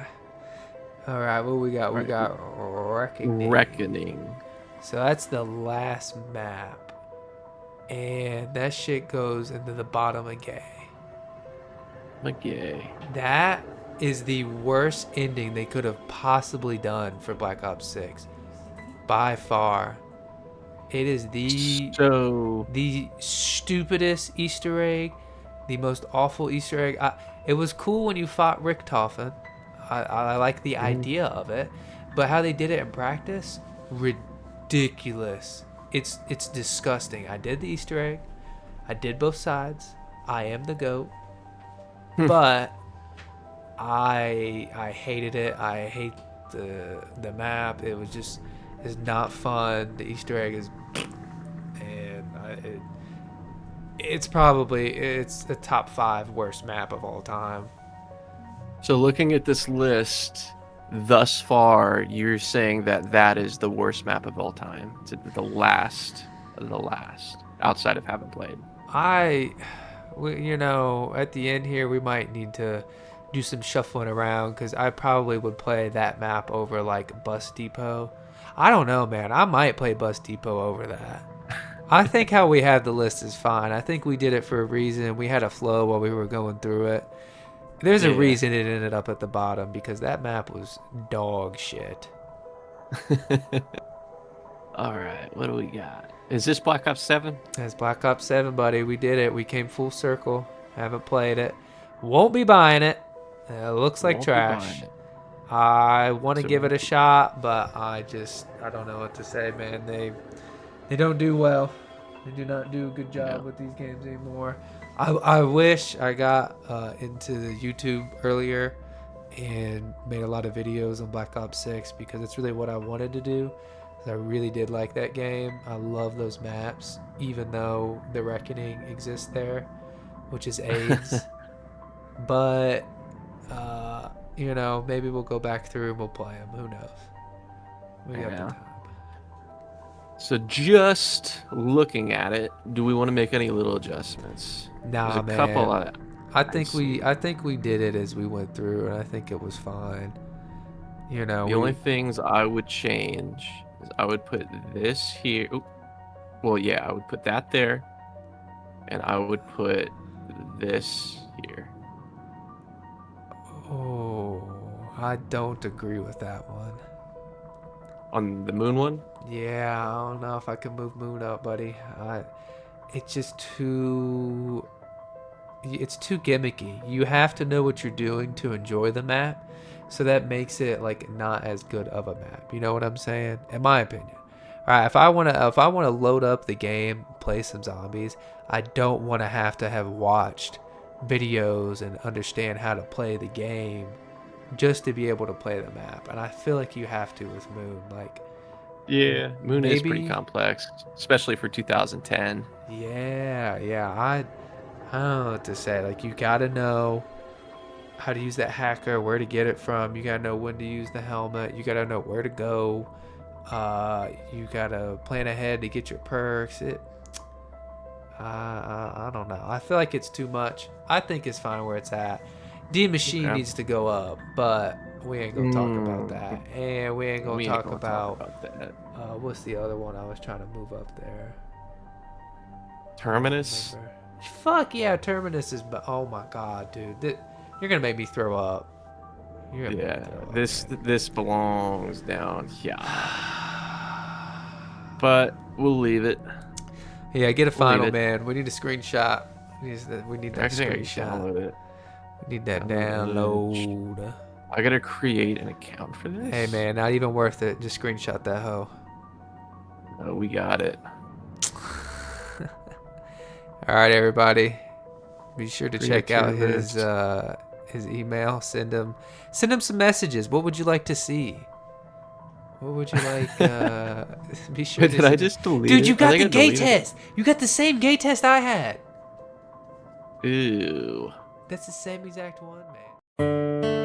All right, what we got? We got Reckoning. Reckoning. So that's the last map. And that shit goes into the bottom of gay. Okay. That is the worst ending they could have possibly done for Black Ops 6. By far. It is the stupidest Easter egg, the most awful Easter egg. It was cool when you fought Richtofen. I like the idea of it, but how they did it in practice, ridiculous. It's disgusting. I did the Easter egg. I did both sides. I am the GOAT. But I hated it. I hate the map. It was just it's not fun. The Easter egg is, and it's the top 5 worst map of all time. So looking at this list thus far, you're saying that that is the worst map of all time. It's the last of the last outside of haven't played. You know, at the end here, we might need to do some shuffling around because I probably would play that map over like Bus Depot. I don't know, man. I might play Bus Depot over that. I think how we have the list is fine. I think we did it for a reason. We had a flow while we were going through it. There's a Yeah. reason it ended up at the bottom because that map was dog shit. All right, what do we got? Is this Black Ops 7? That's Black Ops 7, buddy. We did it. We came full circle. Haven't played it. Won't be buying it. It looks like Won't be buying trash. it. I want to So give it a shot, but I don't know what to say, man. They don't do well. They do not do a good job no. with these games anymore. I wish I got into the YouTube earlier and made a lot of videos on Black Ops 6 because it's really what I wanted to do. I really did like that game. I love those maps, even though the Reckoning exists there, which is AIDS. But you know, maybe we'll go back through and we'll play them. Who knows? We got the Yeah. time. So just looking at it, do we want to make any little adjustments? Nah, There's a man. couple I think we did it as we went through, and I think it was fine. You know, the only things I would change is I would put this here. Oop. Well, yeah, I would put that there, and I would put this here. Oh, I don't agree with that one. On the moon one? Yeah, I don't know if I can move Moon up, buddy. It's just too. It's too gimmicky. You have to know what you're doing to enjoy the map, so that makes it like not as good of a map. You know what I'm saying? In my opinion. All right, if I wanna load up the game, play some zombies, I don't want to have watched videos and understand how to play the game just to be able to play the map. And I feel like you have to with Moon. Like, Yeah, moon is pretty maybe. complex, especially for 2010. Yeah. I don't know what to say. Like, you gotta know how to use that hacker, where to get it from. You gotta know when to use the helmet. You gotta know where to go. You gotta plan ahead to get your perks. I don't know. I feel like it's too much. I think it's fine where it's at. D Machine Okay. needs to go up, but we ain't gonna talk about that. And we ain't gonna We ain't talk gonna about talk about that. what's the other one I was trying to move up there. Terminus? Remember. Fuck yeah, Terminus is. Oh my god, dude, you're gonna make me throw up. You're gonna make Yeah, me throw up, this man. this belongs down. Yeah, but we'll leave it. Yeah, get a We'll leave final, it. man. We need a screenshot. We need that I think I can screenshot. download it. We need that Download. download. I gotta create an account for this. Hey man, not even worth it. Just screenshot that hoe. Oh, we got it. All right, everybody. Be sure to check out Creators. his email. Send him some messages. What would you like to see? What would you like? Be sure. Wait, to did I send- just delete Dude, it? you I got think the I gay deleted it. test. You got the same gay test I had. Ew. That's the same exact one, man.